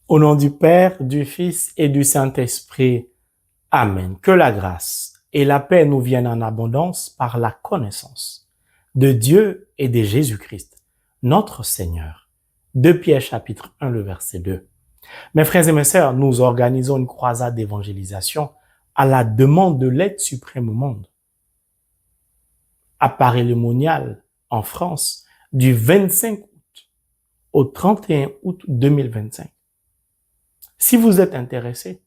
Au nom du Père, du Fils et du Saint-Esprit. Amen. Que la grâce et la paix nous viennent en abondance par la connaissance de Dieu et de Jésus-Christ, notre Seigneur. 2 Pierre chapitre 1, le verset 2. Mes frères et mes sœurs, nous organisons une croisade d'évangélisation à la demande de l'aide suprême au monde. À Paris-le-Monial, en France, du 25 août au 31 août 2025. Si vous êtes intéressé,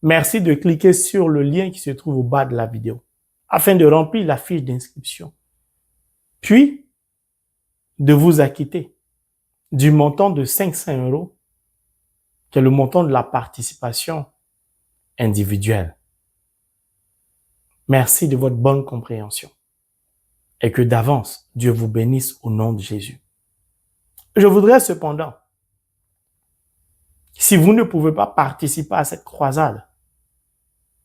merci de cliquer sur le lien qui se trouve au bas de la vidéo afin de remplir la fiche d'inscription, puis de vous acquitter du montant de 500 €, qui est le montant de la participation individuelle. Merci de votre bonne compréhension et que d'avance, Dieu vous bénisse au nom de Jésus. Je voudrais cependant, si vous ne pouvez pas participer à cette croisade,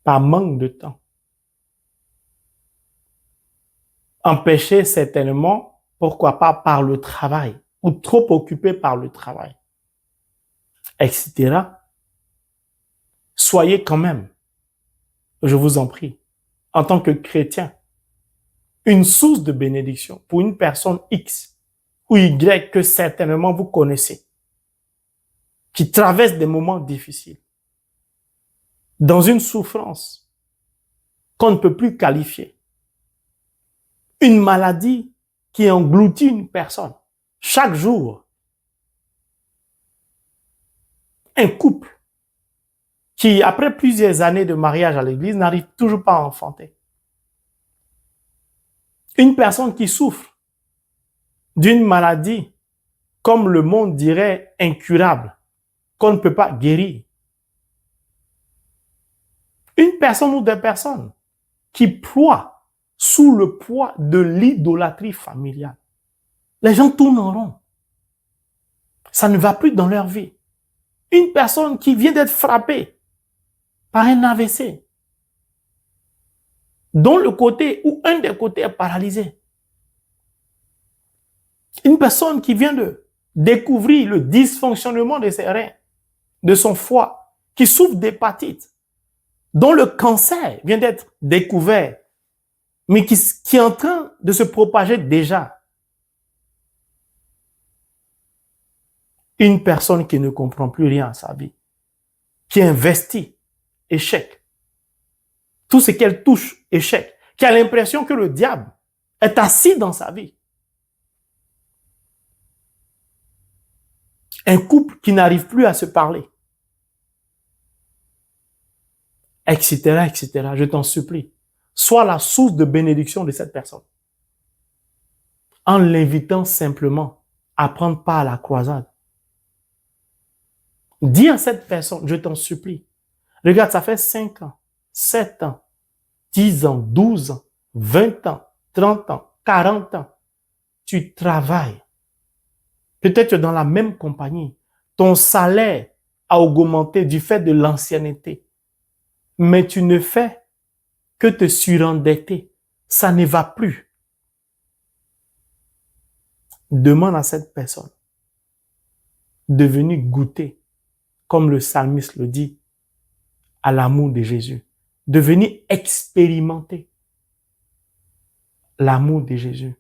par manque de temps, empêché certainement, pourquoi pas par le travail, ou trop occupé par le travail, etc. Soyez quand même, je vous en prie, en tant que chrétien, une source de bénédiction pour une personne X ou Y que certainement vous connaissez, qui traverse des moments difficiles, dans une souffrance qu'on ne peut plus qualifier, une maladie qui engloutit une personne chaque jour, un couple qui, après plusieurs années de mariage à l'église, n'arrive toujours pas à enfanter, une personne qui souffre d'une maladie, comme le monde dirait, incurable, qu'on ne peut pas guérir, une personne ou des personnes qui ploient sous le poids de l'idolâtrie familiale. Les gens tournent en rond. Ça ne va plus dans leur vie. Une personne qui vient d'être frappée par un AVC, dont le côté ou un des côtés est paralysé. Une personne qui vient de découvrir le dysfonctionnement de ses reins, de son foie, qui souffre d'hépatite, dont le cancer vient d'être découvert, mais qui est en train de se propager déjà. Une personne qui ne comprend plus rien à sa vie, qui investit, échec. Tout ce qu'elle touche, échec. Qui a l'impression que le diable est assis dans sa vie. Un couple qui n'arrive plus à se parler. Etc., etc. Je t'en supplie. Sois la source de bénédiction de cette personne. En l'invitant simplement à prendre part à la croisade. Dis à cette personne, je t'en supplie. Regarde, ça fait 5 ans, 7 ans, 10 ans, 12 ans, 20 ans, 30 ans, 40 ans. Tu travailles. Peut-être dans la même compagnie. Ton salaire a augmenté du fait de l'ancienneté. Mais tu ne fais que te surendetter. Ça ne va plus. Demande à cette personne de venir goûter, comme le psalmiste le dit, à l'amour de Jésus. De venir expérimenter l'amour de Jésus.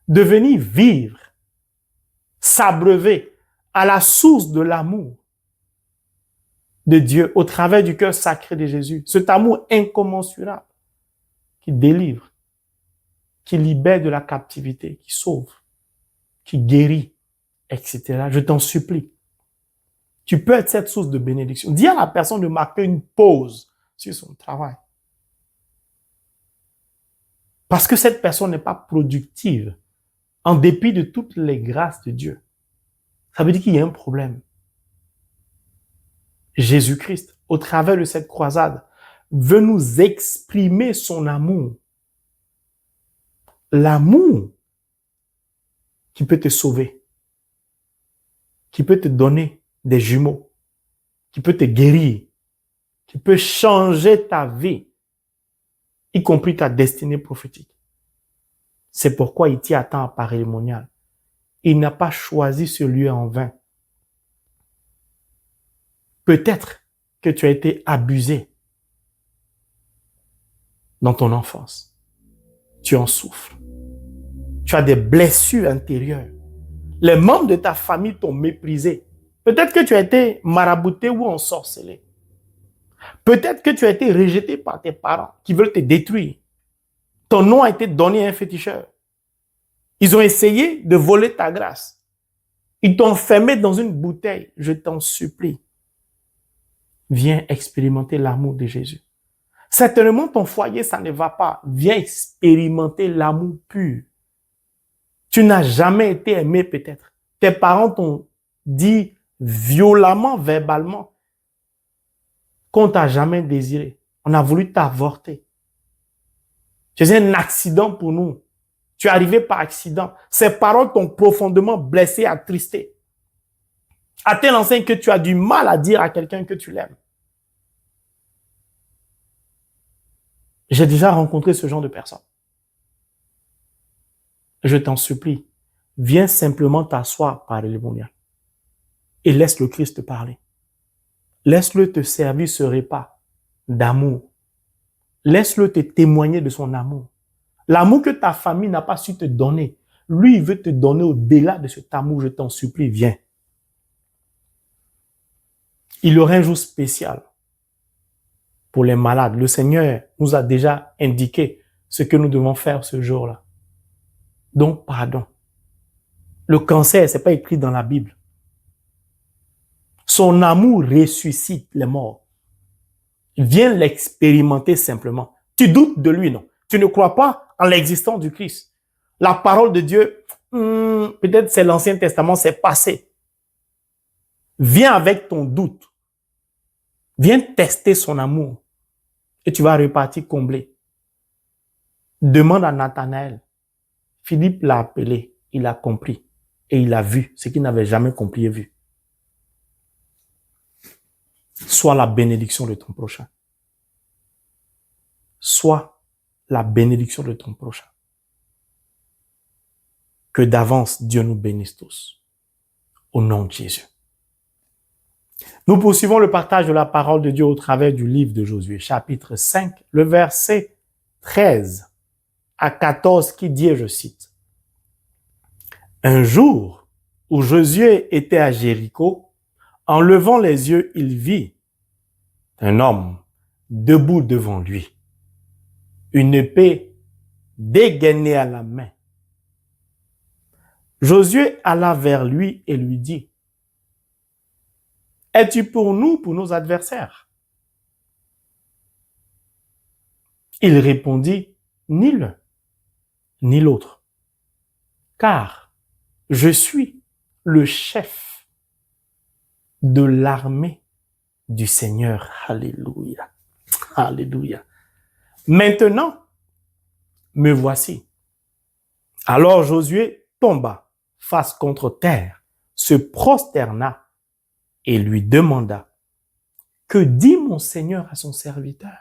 De venir vivre, s'abreuver à la source de l'amour de Dieu au travers du cœur sacré de Jésus. Cet amour incommensurable qui délivre, qui libère de la captivité, qui sauve, qui guérit, etc. Je t'en supplie. Tu peux être cette source de bénédiction. Dis à la personne de marquer une pause sur son travail. Parce que cette personne n'est pas productive en dépit de toutes les grâces de Dieu. Ça veut dire qu'il y a un problème. Jésus-Christ, au travers de cette croisade, veut nous exprimer son amour. L'amour qui peut te sauver, qui peut te donner des jumeaux, qui peut te guérir, qui peut changer ta vie, y compris ta destinée prophétique. C'est pourquoi il t'y attend à Paris-le-Monial. Il n'a pas choisi ce lieu en vain. Peut-être que tu as été abusé dans ton enfance. Tu en souffres. Tu as des blessures intérieures. Les membres de ta famille t'ont méprisé. Peut-être que tu as été marabouté ou ensorcelé. Peut-être que tu as été rejeté par tes parents qui veulent te détruire. Ton nom a été donné à un féticheur. Ils ont essayé de voler ta grâce. Ils t'ont enfermé dans une bouteille. Je t'en supplie. Viens expérimenter l'amour de Jésus. Certainement, ton foyer, ça ne va pas. Viens expérimenter l'amour pur. Tu n'as jamais été aimé peut-être. Tes parents t'ont dit violemment, verbalement, qu'on t'a jamais désiré. On a voulu t'avorter. Tu es un accident pour nous. Tu es arrivé par accident. Ces paroles t'ont profondément blessé, attristé. À tel enseigne que tu as du mal à dire à quelqu'un que tu l'aimes. J'ai déjà rencontré ce genre de personnes. Je t'en supplie, viens simplement t'asseoir par le témoignage et laisse le Christ te parler. Laisse-le te servir ce repas d'amour. Laisse-le te témoigner de son amour. L'amour que ta famille n'a pas su te donner, lui, il veut te donner au-delà de cet amour. Je t'en supplie, viens. Il y aura un jour spécial pour les malades. Le Seigneur nous a déjà indiqué ce que nous devons faire ce jour-là. Donc, pardon. Le cancer, c'est pas écrit dans la Bible. Son amour ressuscite les morts. Viens l'expérimenter simplement. Tu doutes de lui, non? Tu ne crois pas en l'existence du Christ. La parole de Dieu, peut-être c'est l'Ancien Testament, c'est passé. Viens avec ton doute. Viens tester son amour. Et tu vas repartir comblé. Demande à Nathanaël. Philippe l'a appelé, il a compris et il a vu ce qu'il n'avait jamais compris et vu. Sois la bénédiction de ton prochain. Sois la bénédiction de ton prochain. Que d'avance Dieu nous bénisse tous. Au nom de Jésus. Nous poursuivons le partage de la parole de Dieu au travers du livre de Josué, chapitre 5, le verset 13 à 14 qui dit, et je cite, « Un jour où Josué était à Jéricho, en levant les yeux, il vit un homme debout devant lui, une épée dégainée à la main. Josué alla vers lui et lui dit, « Es-tu pour nous, pour nos adversaires? » Il répondit, « Ni l'un, ni l'autre, car je suis le chef de l'armée du Seigneur. » Alléluia. Alléluia. Maintenant, me voici. Alors Josué tomba face contre terre, se prosterna et lui demanda, « Que dit mon Seigneur à son serviteur? »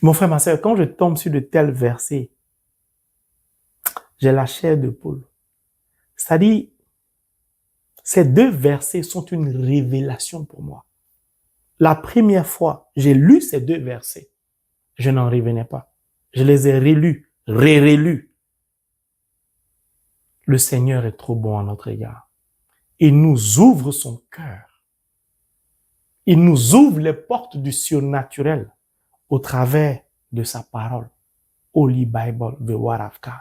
Mon frère, ma sœur, quand je tombe sur de tels versets, j'ai la chair de poule. C'est-à-dire, ces deux versets sont une révélation pour moi. La première fois, j'ai lu ces deux versets, je n'en revenais pas. Je les ai relus, relus. Le Seigneur est trop bon à notre égard. Il nous ouvre son cœur. Il nous ouvre les portes du surnaturel au travers de sa parole. Holy Bible, the Word of God.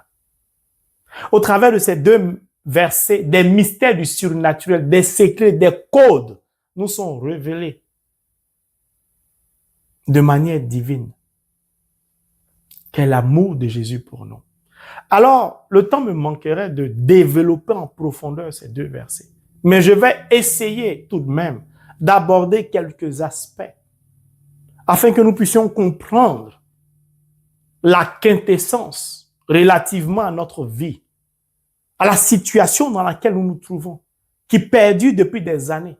Au travers de ces deux versets, des mystères du surnaturel, des secrets, des codes nous sont révélés de manière divine. Quel amour de Jésus pour nous. Alors, le temps me manquerait de développer en profondeur ces deux versets. Mais je vais essayer tout de même d'aborder quelques aspects afin que nous puissions comprendre la quintessence relativement à notre vie, à la situation dans laquelle nous nous trouvons, qui perdure depuis des années,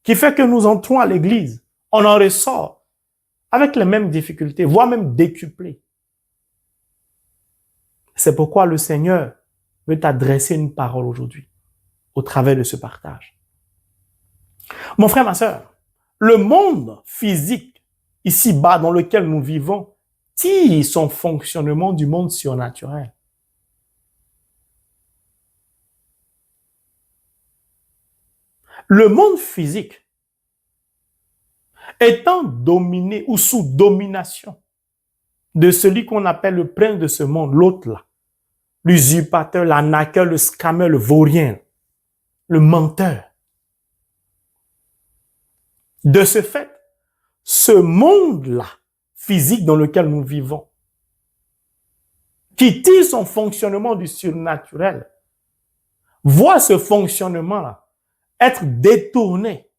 qui fait que nous entrons à l'église, on en ressort avec les mêmes difficultés, voire même décuplées. C'est pourquoi le Seigneur veut t'adresser une parole aujourd'hui, au travers de ce partage. Mon frère, ma sœur, le monde physique, ici-bas, dans lequel nous vivons, tire son fonctionnement du monde surnaturel. Le monde physique étant dominé ou sous domination de celui qu'on appelle le prince de ce monde, l'autre là, l'usurpateur, l'arnaqueur, le scammer, le vaurien, le menteur. De ce fait, ce monde-là, physique dans lequel nous vivons, qui tire son fonctionnement du surnaturel, voit ce fonctionnement-là être détourné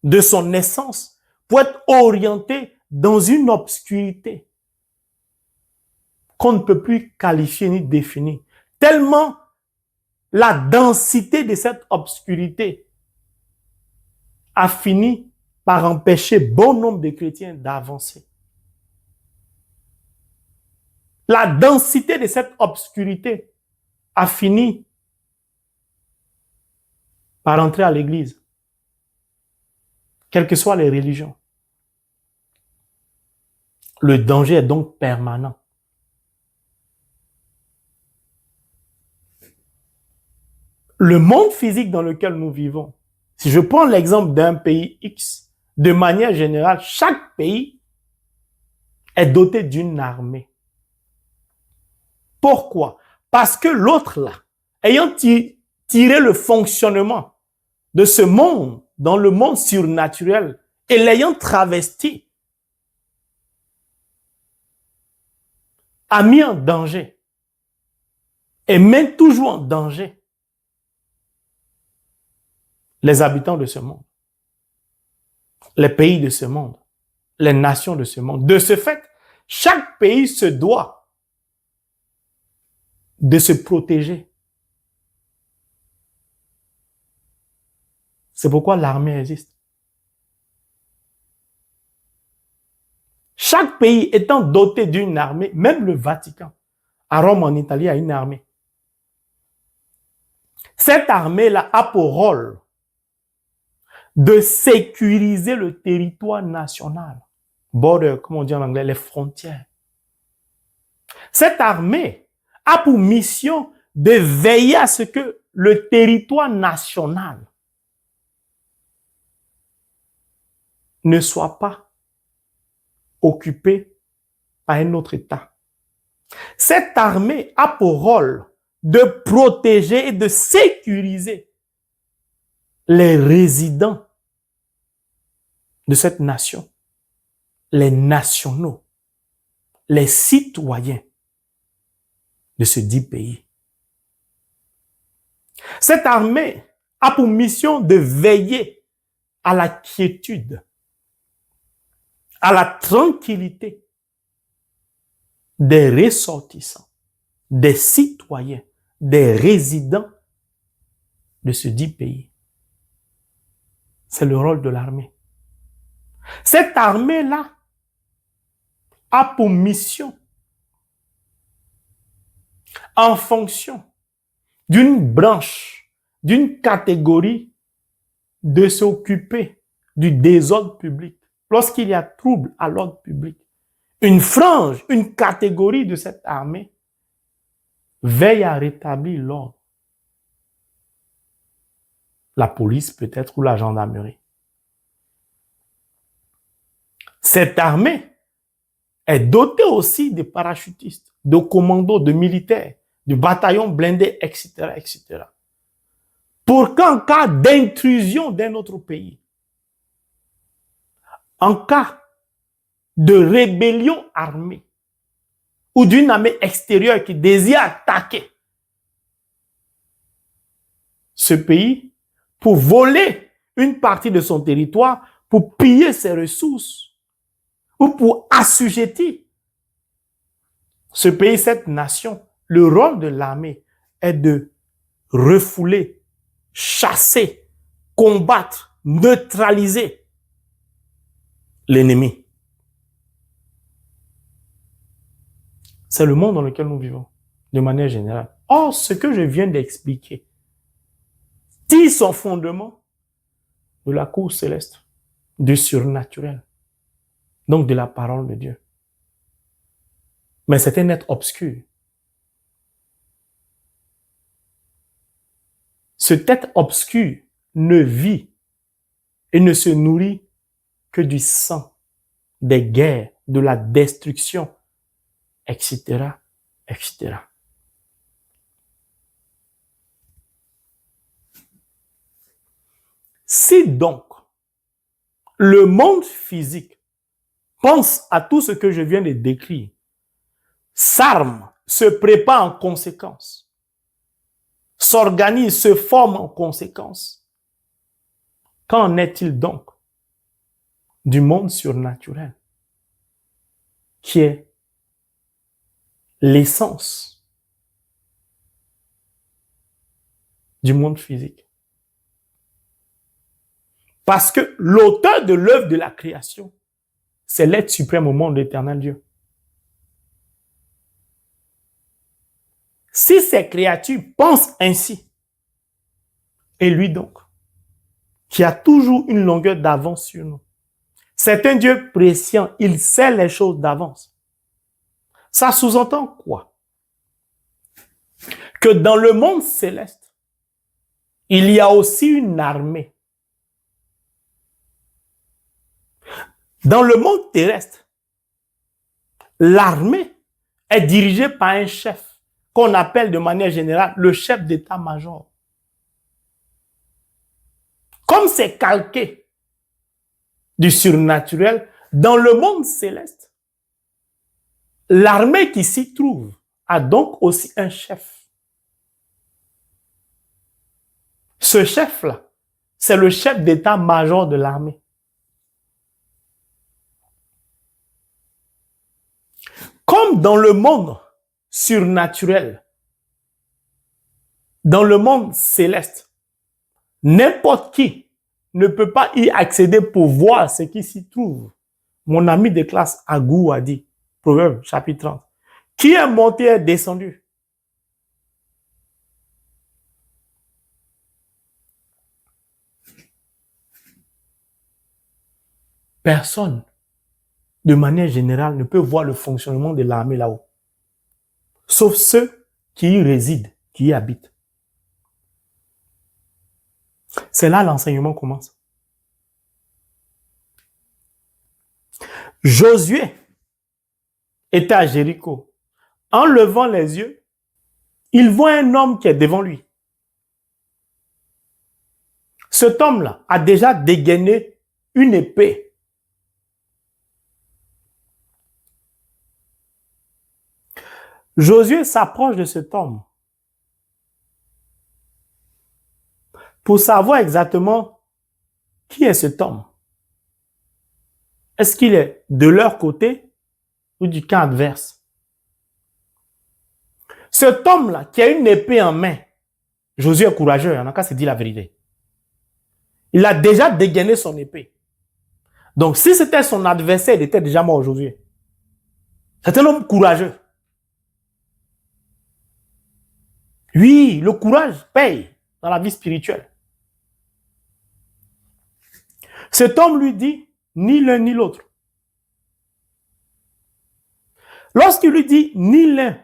de son essence pour être orienté dans une obscurité qu'on ne peut plus qualifier ni définir. Tellement la densité de cette obscurité a fini par empêcher bon nombre de chrétiens d'avancer. La densité de cette obscurité a fini par entrer à l'église, quelles que soient les religions. Le danger est donc permanent. Le monde physique dans lequel nous vivons, si je prends l'exemple d'un pays X, de manière générale, chaque pays est doté d'une armée. Pourquoi? Parce que l'autre là, ayant tiré le fonctionnement de ce monde dans le monde surnaturel et l'ayant travesti, a mis en danger et met toujours en danger les habitants de ce monde, les pays de ce monde, les nations de ce monde. De ce fait, chaque pays se doit de se protéger. C'est pourquoi l'armée existe. Chaque pays étant doté d'une armée, même le Vatican, à Rome en Italie, a une armée. Cette armée-là a pour rôle de sécuriser le territoire national. Border, comme on dit en anglais, les frontières. Cette armée a pour mission de veiller à ce que le territoire national ne soit pas occupé par un autre État. Cette armée a pour rôle de protéger et de sécuriser les résidents de cette nation, les nationaux, les citoyens de ce dit pays. Cette armée a pour mission de veiller à la quiétude, à la tranquillité des ressortissants, des citoyens, des résidents de ce dit pays. C'est le rôle de l'armée. Cette armée-là a pour mission, en fonction d'une branche, d'une catégorie, de s'occuper du désordre public. Lorsqu'il y a trouble à l'ordre public, une frange, une catégorie de cette armée veille à rétablir l'ordre. La police peut-être ou la gendarmerie. Cette armée est dotée aussi de parachutistes, de commandos, de militaires, de bataillons blindés, etc., etc. Pour qu'en cas d'intrusion d'un autre pays, en cas de rébellion armée ou d'une armée extérieure qui désire attaquer ce pays pour voler une partie de son territoire, pour piller ses ressources ou pour assujettir ce pays, cette nation, le rôle de l'armée est de refouler, chasser, combattre, neutraliser l'ennemi. C'est le monde dans lequel nous vivons, de manière générale. Or, ce que je viens d'expliquer tire son fondement de la cour céleste, du surnaturel, donc de la parole de Dieu. Mais c'est un être obscur. Cet être obscur ne vit et ne se nourrit que du sang, des guerres, de la destruction, etc., etc. Si donc le monde physique pense à tout ce que je viens de décrire, s'arme, se prépare en conséquence, s'organise, se forme en conséquence, qu'en est-il donc du monde surnaturel, qui est l'essence du monde physique? Parce que l'auteur de l'œuvre de la création, c'est l'être suprême au monde, l'éternel Dieu. Si ces créatures pensent ainsi, et lui donc, qui a toujours une longueur d'avance sur nous, c'est un Dieu prescient, il sait les choses d'avance. Ça sous-entend quoi? Que dans le monde céleste, il y a aussi une armée. Dans le monde terrestre, l'armée est dirigée par un chef qu'on appelle de manière générale le chef d'état-major. Comme c'est calqué du surnaturel, dans le monde céleste, l'armée qui s'y trouve a donc aussi un chef. Ce chef-là, c'est le chef d'état-major de l'armée. Comme dans le monde surnaturel, dans le monde céleste, n'importe qui ne peut pas y accéder pour voir ce qui s'y trouve. Mon ami de classe Agou a dit, Proverbe chapitre 30, qui est monté et descendu? Personne, de manière générale, ne peut voir le fonctionnement de l'armée là-haut. Sauf ceux qui y résident, qui y habitent. C'est là l'enseignement commence. Josué était à Jéricho. En levant les yeux, il voit un homme qui est devant lui. Cet homme-là a déjà dégainé une épée. Josué s'approche de cet homme pour savoir exactement qui est cet homme. Est-ce qu'il est de leur côté ou du camp adverse? Cet homme-là qui a une épée en main, Josué est courageux, il en a qu'à se dire la vérité. Il a déjà dégainé son épée. Donc si c'était son adversaire, il était déjà mort aujourd'hui. C'est un homme courageux. Oui, le courage paye dans la vie spirituelle. Cet homme lui dit, ni l'un ni l'autre. Lorsqu'il lui dit ni l'un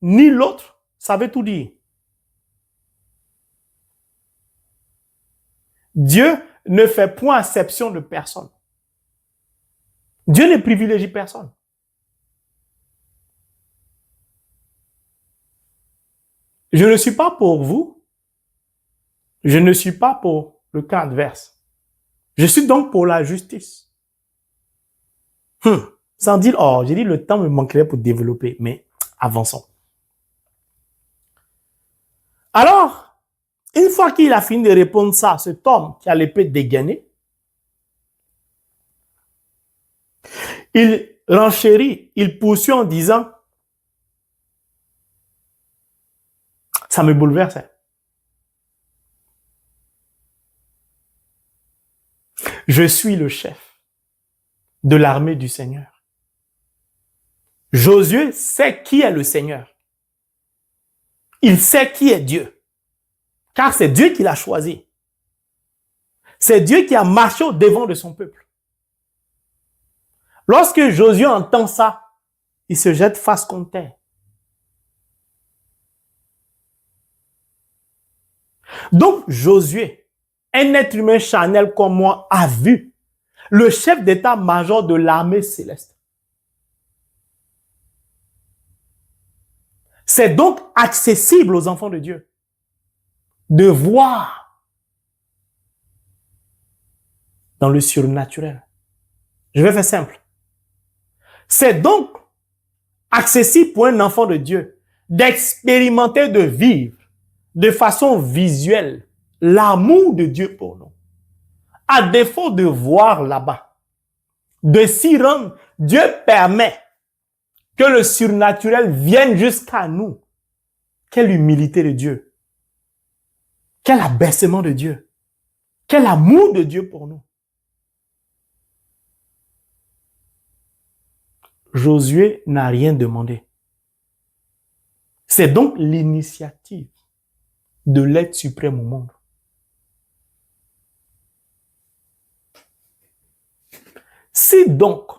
ni l'autre, ça veut tout dire. Dieu ne fait point exception de personne. Dieu ne privilégie personne. Je ne suis pas pour vous. Je ne suis pas pour le camp adverse. Je suis donc pour la justice. Sans dire, oh, j'ai dit le temps me manquerait pour développer, mais avançons. Alors, une fois qu'il a fini de répondre ça à cet homme qui a l'épée dégainée, il renchérit, il poursuit en disant, ça me bouleverse. Je suis le chef de l'armée du Seigneur. Josué sait qui est le Seigneur. Il sait qui est Dieu. Car c'est Dieu qui l'a choisi. C'est Dieu qui a marché au devant de son peuple. Lorsque Josué entend ça, il se jette face contre terre. Donc, Josué, un être humain charnel comme moi, a vu le chef d'état-major de l'armée céleste. C'est donc accessible aux enfants de Dieu de voir dans le surnaturel. Je vais faire simple. C'est donc accessible pour un enfant de Dieu d'expérimenter, de vivre de façon visuelle l'amour de Dieu pour nous. À défaut de voir là-bas, de s'y rendre, Dieu permet que le surnaturel vienne jusqu'à nous. Quelle humilité de Dieu. Quel abaissement de Dieu. Quel amour de Dieu pour nous. Josué n'a rien demandé. C'est donc l'initiative de l'être suprême au monde. Si donc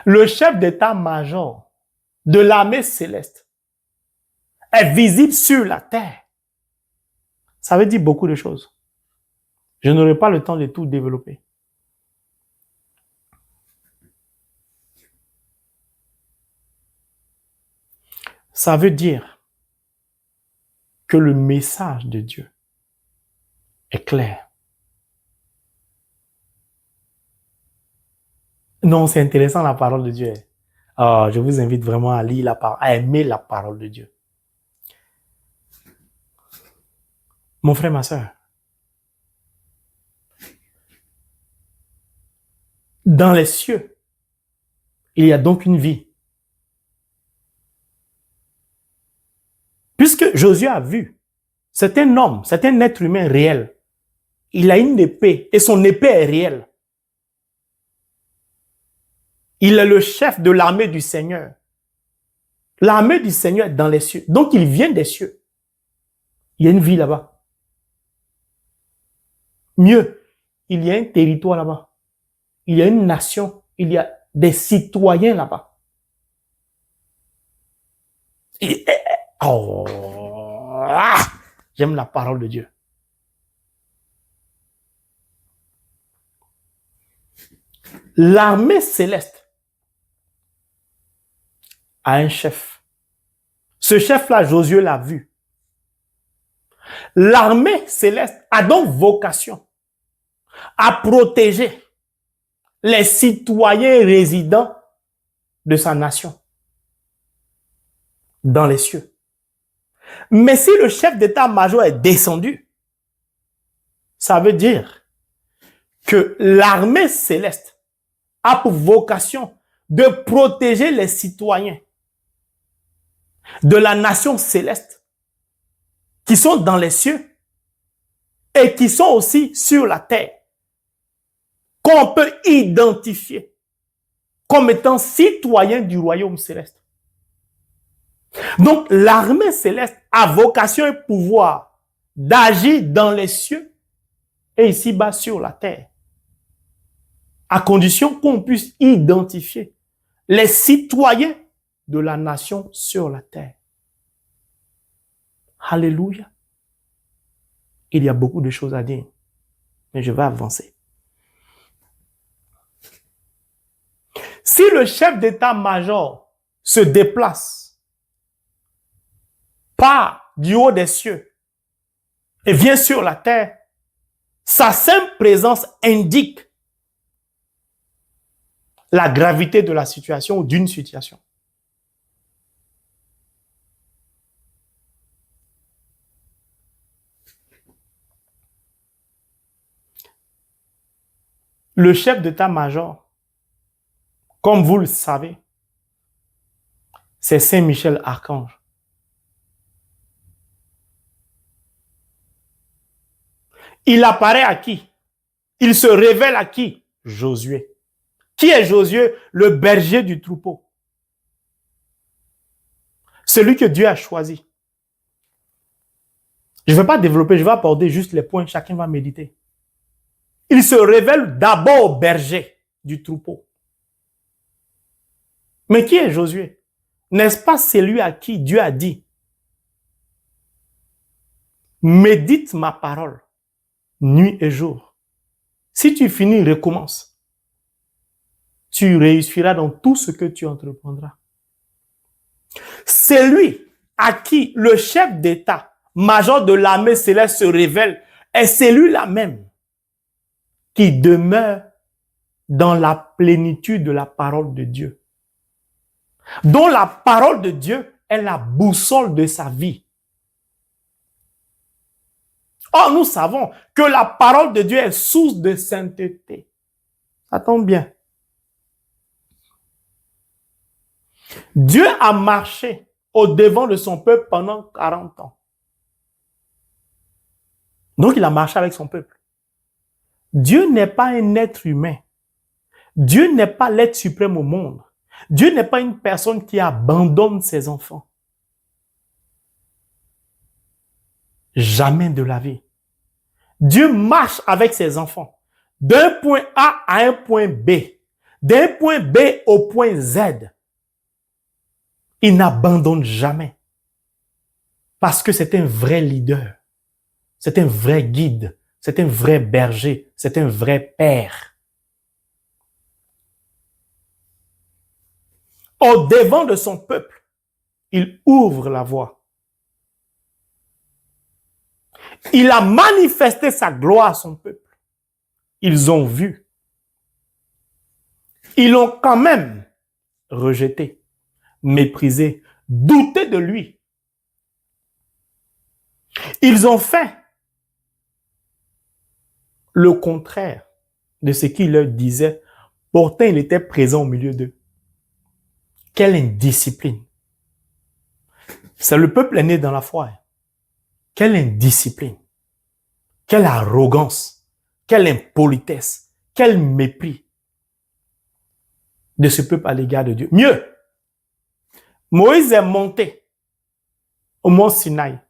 le chef d'état-major de l'armée céleste est visible sur la terre, ça veut dire beaucoup de choses. Je n'aurai pas le temps de tout développer. Ça veut dire que le message de Dieu est clair. Non, c'est intéressant la parole de Dieu. Oh, je vous invite vraiment à lire la parole, à aimer la parole de Dieu. Mon frère, ma soeur, dans les cieux, il y a donc une vie. Puisque Josué a vu, c'est un homme, c'est un être humain réel. Il a une épée et son épée est réelle. Il est le chef de l'armée du Seigneur. L'armée du Seigneur est dans les cieux. Donc, il vient des cieux. Il y a une vie là-bas. Mieux, il y a un territoire là-bas. Il y a une nation. Il y a des citoyens là-bas. J'aime la parole de Dieu. L'armée céleste a un chef. Ce chef-là, Josué l'a vu. L'armée céleste a donc vocation à protéger les citoyens résidents de sa nation dans les cieux. Mais si le chef d'état-major est descendu, ça veut dire que l'armée céleste a pour vocation de protéger les citoyens de la nation céleste qui sont dans les cieux et qui sont aussi sur la terre, qu'on peut identifier comme étant citoyens du royaume céleste. Donc, l'armée céleste a vocation et pouvoir d'agir dans les cieux et ici-bas sur la terre, à condition qu'on puisse identifier les citoyens de la nation sur la terre. Alléluia. Il y a beaucoup de choses à dire, mais je vais avancer. Si le chef d'état-major se déplace, part du haut des cieux et vient sur la terre, sa simple présence indique la gravité de la situation ou d'une situation. Le chef d'état-major, comme vous le savez, c'est Saint Michel Archange. Il apparaît à qui? Il se révèle à qui? Josué. Qui est Josué? Le berger du troupeau. Celui que Dieu a choisi. Je ne vais pas développer, je vais aborder juste les points, chacun va méditer. Il se révèle d'abord au berger du troupeau. Mais qui est Josué? N'est-ce pas celui à qui Dieu a dit, médite ma parole, nuit et jour. Si tu finis, recommence. Tu réussiras dans tout ce que tu entreprendras. C'est lui à qui le chef d'État, major de l'armée céleste se révèle, est celui-là même qui demeure dans la plénitude de la parole de Dieu. Dont la parole de Dieu est la boussole de sa vie. Or, nous savons que la parole de Dieu est source de sainteté. Ça tombe bien. Dieu a marché au-devant de son peuple pendant 40 ans. Donc, il a marché avec son peuple. Dieu n'est pas un être humain. Dieu n'est pas l'être suprême au monde. Dieu n'est pas une personne qui abandonne ses enfants. Jamais de la vie. Dieu marche avec ses enfants d'un point A à un point B, d'un point B au point Z. Il n'abandonne jamais parce que c'est un vrai leader, c'est un vrai guide, c'est un vrai berger, c'est un vrai père. Au devant de son peuple, il ouvre la voie. Il a manifesté sa gloire à son peuple. Ils ont vu. Ils l'ont quand même rejeté, méprisé, douté de lui. Ils ont fait le contraire de ce qu'il leur disait. Pourtant, il était présent au milieu d'eux. Quelle indiscipline. C'est le peuple né dans la foi. Quelle indiscipline. Quelle arrogance. Quelle impolitesse. Quel mépris de ce peuple à l'égard de Dieu. Mieux, Moïse est monté au mont Sinaï.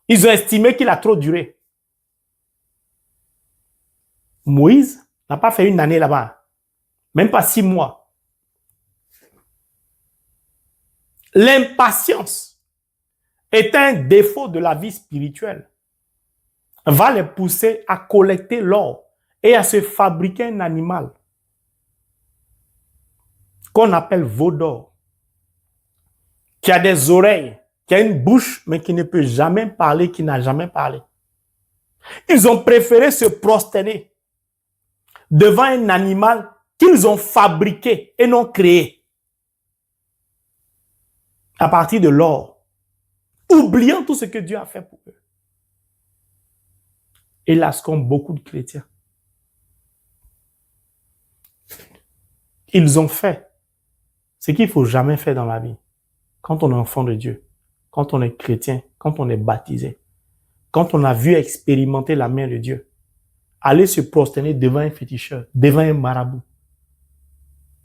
Ils ont estimé qu'il a trop duré. Moïse n'a pas fait une année là-bas. Même pas 6 mois. L'impatience est un défaut de la vie spirituelle. Va les pousser à collecter l'or et à se fabriquer un animal qu'on appelle veau d'or, qui a des oreilles, qui a une bouche, mais qui ne peut jamais parler, qui n'a jamais parlé. Ils ont préféré se prosterner devant un animal qu'ils ont fabriqué et non créé à partir de l'or, oubliant tout ce que Dieu a fait pour eux. Hélas, comme beaucoup de chrétiens, ils ont fait ce qu'il ne faut jamais faire dans la vie. Quand on est enfant de Dieu, quand on est chrétien, quand on est baptisé, quand on a vu expérimenter la main de Dieu, aller se prosterner devant un féticheur, devant un marabout.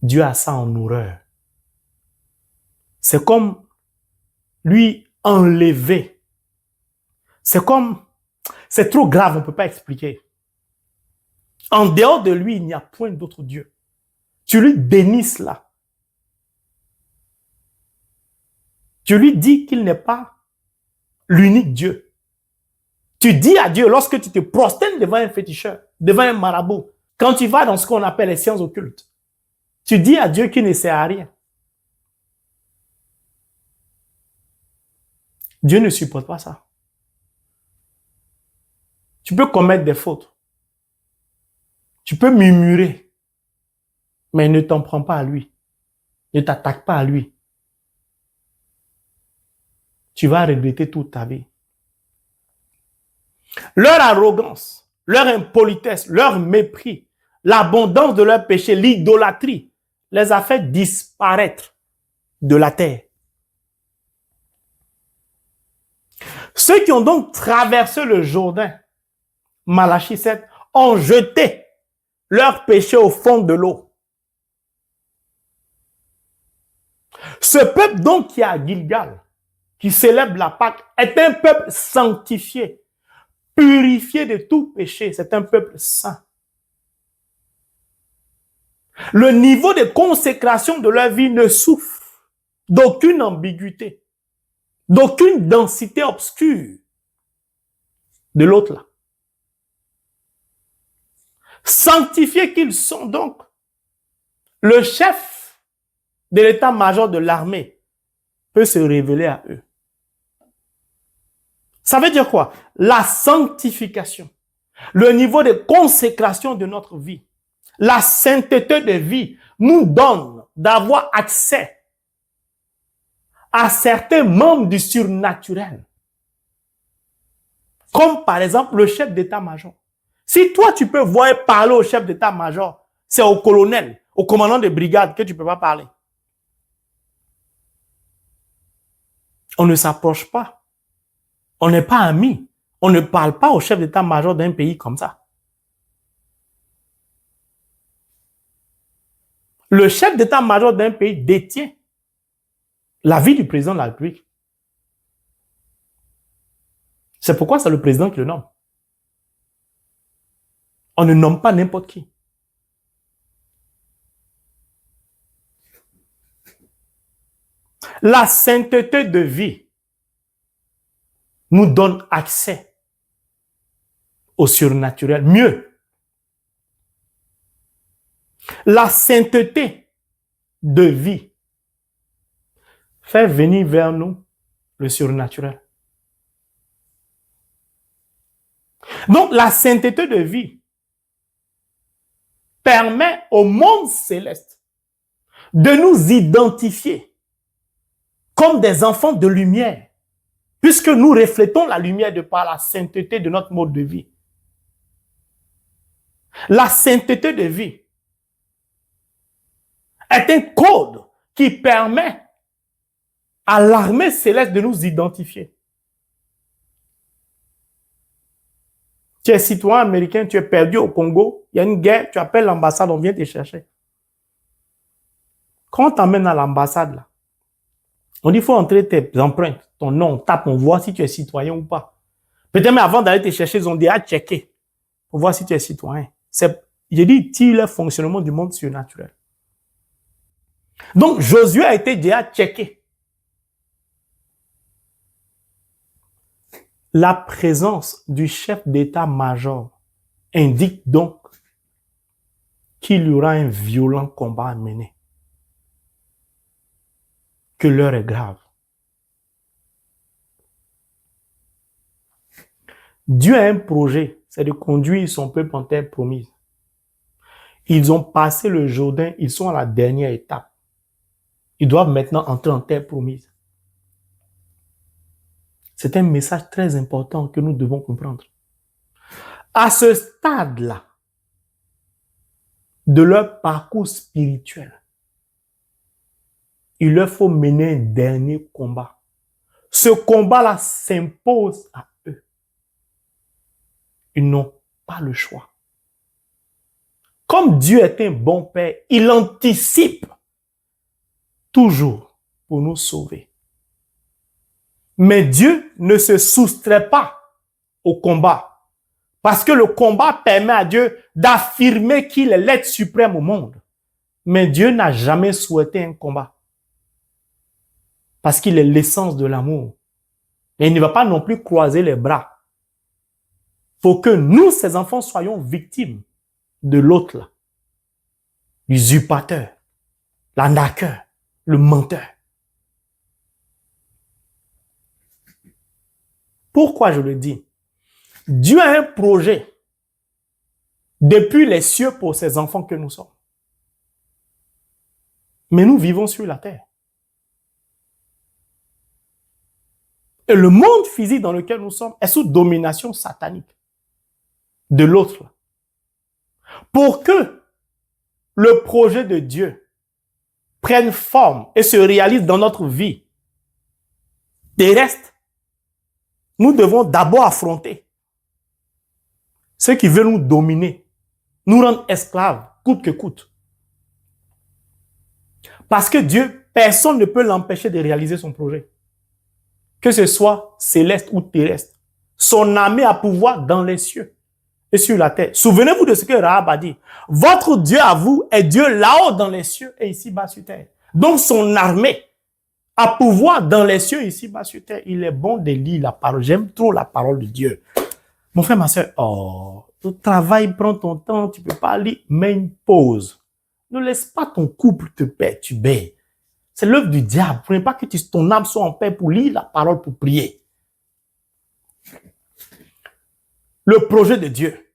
Dieu a ça en horreur. C'est comme lui enlever. C'est trop grave, on ne peut pas expliquer. En dehors de lui, il n'y a point d'autre Dieu. Tu lui bénis cela. Tu lui dis qu'il n'est pas l'unique Dieu. Tu dis à Dieu, lorsque tu te prosternes devant un féticheur, devant un marabout, quand tu vas dans ce qu'on appelle les sciences occultes, tu dis à Dieu qu'il ne sert à rien. Dieu ne supporte pas ça. Tu peux commettre des fautes. Tu peux murmurer. Mais ne t'en prends pas à lui. Ne t'attaque pas à lui. Tu vas regretter toute ta vie. Leur arrogance, leur impolitesse, leur mépris, l'abondance de leur péché, l'idolâtrie, les a fait disparaître de la terre. Ceux qui ont donc traversé le Jourdain, Malachie 7, ont jeté leur péché au fond de l'eau. Ce peuple donc qui est à Gilgal, qui célèbre la Pâque, est un peuple sanctifié, purifié de tout péché. C'est un peuple saint. Le niveau de consécration de leur vie ne souffre d'aucune ambiguïté, d'aucune densité obscure de l'autre là. Sanctifiés qu'ils sont donc, le chef de l'état-major de l'armée peut se révéler à eux. Ça veut dire quoi? La sanctification, le niveau de consécration de notre vie, la sainteté de vie nous donne d'avoir accès à certains membres du surnaturel. Comme par exemple le chef d'état-major. Si toi tu peux voir et parler au chef d'état-major, c'est au colonel, au commandant de brigade que tu ne peux pas parler. On ne s'approche pas. On n'est pas amis. On ne parle pas au chef d'état-major d'un pays comme ça. Le chef d'état-major d'un pays détient la vie du président de la République. C'est pourquoi c'est le président qui le nomme. On ne nomme pas n'importe qui. La sainteté de vie nous donne accès au surnaturel. Mieux, la sainteté de vie fait venir vers nous le surnaturel. Donc, la sainteté de vie permet au monde céleste de nous identifier comme des enfants de lumière, puisque nous reflétons la lumière de par la sainteté de notre mode de vie. La sainteté de vie est un code qui permet à l'armée céleste de nous identifier. Tu es citoyen américain, tu es perdu au Congo, il y a une guerre, tu appelles l'ambassade, on vient te chercher. Quand on t'emmène à l'ambassade, là, on dit qu'il faut entrer tes empreintes, ton nom, on tape, on voit si tu es citoyen ou pas. Peut-être même avant d'aller te chercher, ils ont déjà checké pour voir si tu es citoyen. J'ai dit, tire le fonctionnement du monde surnaturel. Donc, Josué a été déjà checké. La présence du chef d'état-major indique donc qu'il y aura un violent combat à mener. Que l'heure est grave. Dieu a un projet, c'est de conduire son peuple en terre promise. Ils ont passé le Jourdain, ils sont à la dernière étape. Ils doivent maintenant entrer en terre promise. C'est un message très important que nous devons comprendre. À ce stade-là de leur parcours spirituel, il leur faut mener un dernier combat. Ce combat-là s'impose à eux. Ils n'ont pas le choix. Comme Dieu est un bon Père, il anticipe toujours pour nous sauver. Mais Dieu ne se soustrait pas au combat. Parce que le combat permet à Dieu d'affirmer qu'il est l'être suprême au monde. Mais Dieu n'a jamais souhaité un combat. Parce qu'il est l'essence de l'amour. Et il ne va pas non plus croiser les bras pour que nous, ses enfants, soyons victimes de l'autre là. L'usurpateur, l'arnaqueur, le menteur. Pourquoi je le dis? Dieu a un projet depuis les cieux pour ses enfants que nous sommes. Mais nous vivons sur la terre. Et le monde physique dans lequel nous sommes est sous domination satanique de l'autre. Pour que le projet de Dieu prenne forme et se réalise dans notre vie terrestre, nous devons d'abord affronter ceux qui veulent nous dominer, nous rendre esclaves, coûte que coûte. Parce que Dieu, personne ne peut l'empêcher de réaliser son projet. que ce soit céleste ou terrestre. Son armée a pouvoir dans les cieux et sur la terre. Souvenez-vous de ce que Rahab a dit. Votre Dieu à vous est Dieu là-haut dans les cieux et ici-bas sur terre. Donc son armée a pouvoir dans les cieux ici-bas sur terre. Il est bon de lire la parole. J'aime trop la parole de Dieu. Mon frère, ma soeur, le travail prend ton temps, tu peux pas lire, mets une pause. Ne laisse pas ton couple te perturber. C'est l'œuvre du diable. Il ne faut pas que ton âme soit en paix pour lire la parole, pour prier. Le projet de Dieu,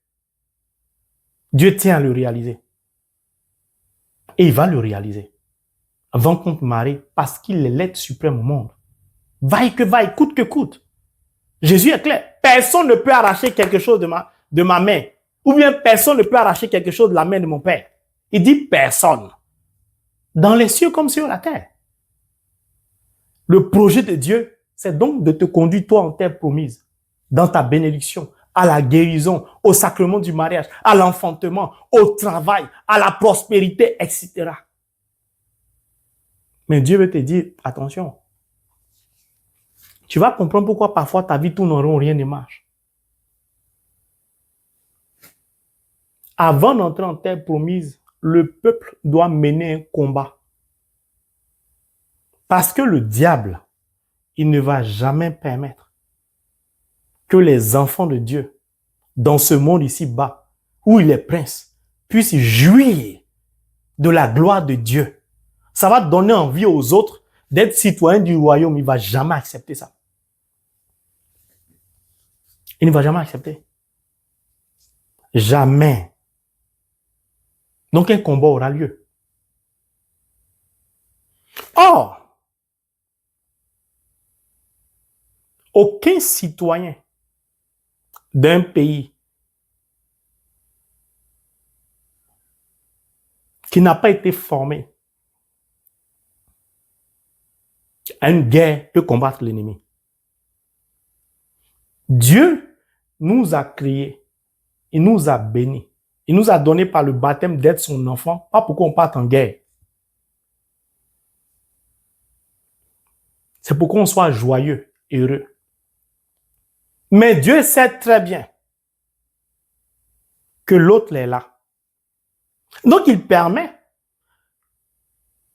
Dieu tient à le réaliser. Et il va le réaliser. Avant qu'on te marie, parce qu'il est l'être suprême au monde. Vaille que vaille, coûte que coûte. Jésus est clair. Personne ne peut arracher quelque chose de ma main. Ou bien personne ne peut arracher quelque chose de la main de mon Père. Il dit personne. Dans les cieux comme sur la terre. Le projet de Dieu, c'est donc de te conduire toi en terre promise. Dans ta bénédiction, à la guérison, au sacrement du mariage, à l'enfantement, au travail, à la prospérité, etc. Mais Dieu veut te dire, attention. Tu vas comprendre pourquoi parfois ta vie tourne en rond, rien ne marche. Avant d'entrer en terre promise, le peuple doit mener un combat. Parce que le diable, il ne va jamais permettre que les enfants de Dieu, dans ce monde ici-bas, où il est prince, puissent jouir de la gloire de Dieu. Ça va donner envie aux autres d'être citoyens du royaume. Il ne va jamais accepter ça. Il ne va jamais accepter. Jamais. Donc un combat aura lieu. Or, aucun citoyen d'un pays qui n'a pas été formé à une guerre peut combattre l'ennemi. Dieu nous a créés, il nous a bénis, il nous a donné par le baptême d'être son enfant, pas pour qu'on parte en guerre. C'est pour qu'on soit joyeux, heureux. Mais Dieu sait très bien que l'autre est là. Donc il permet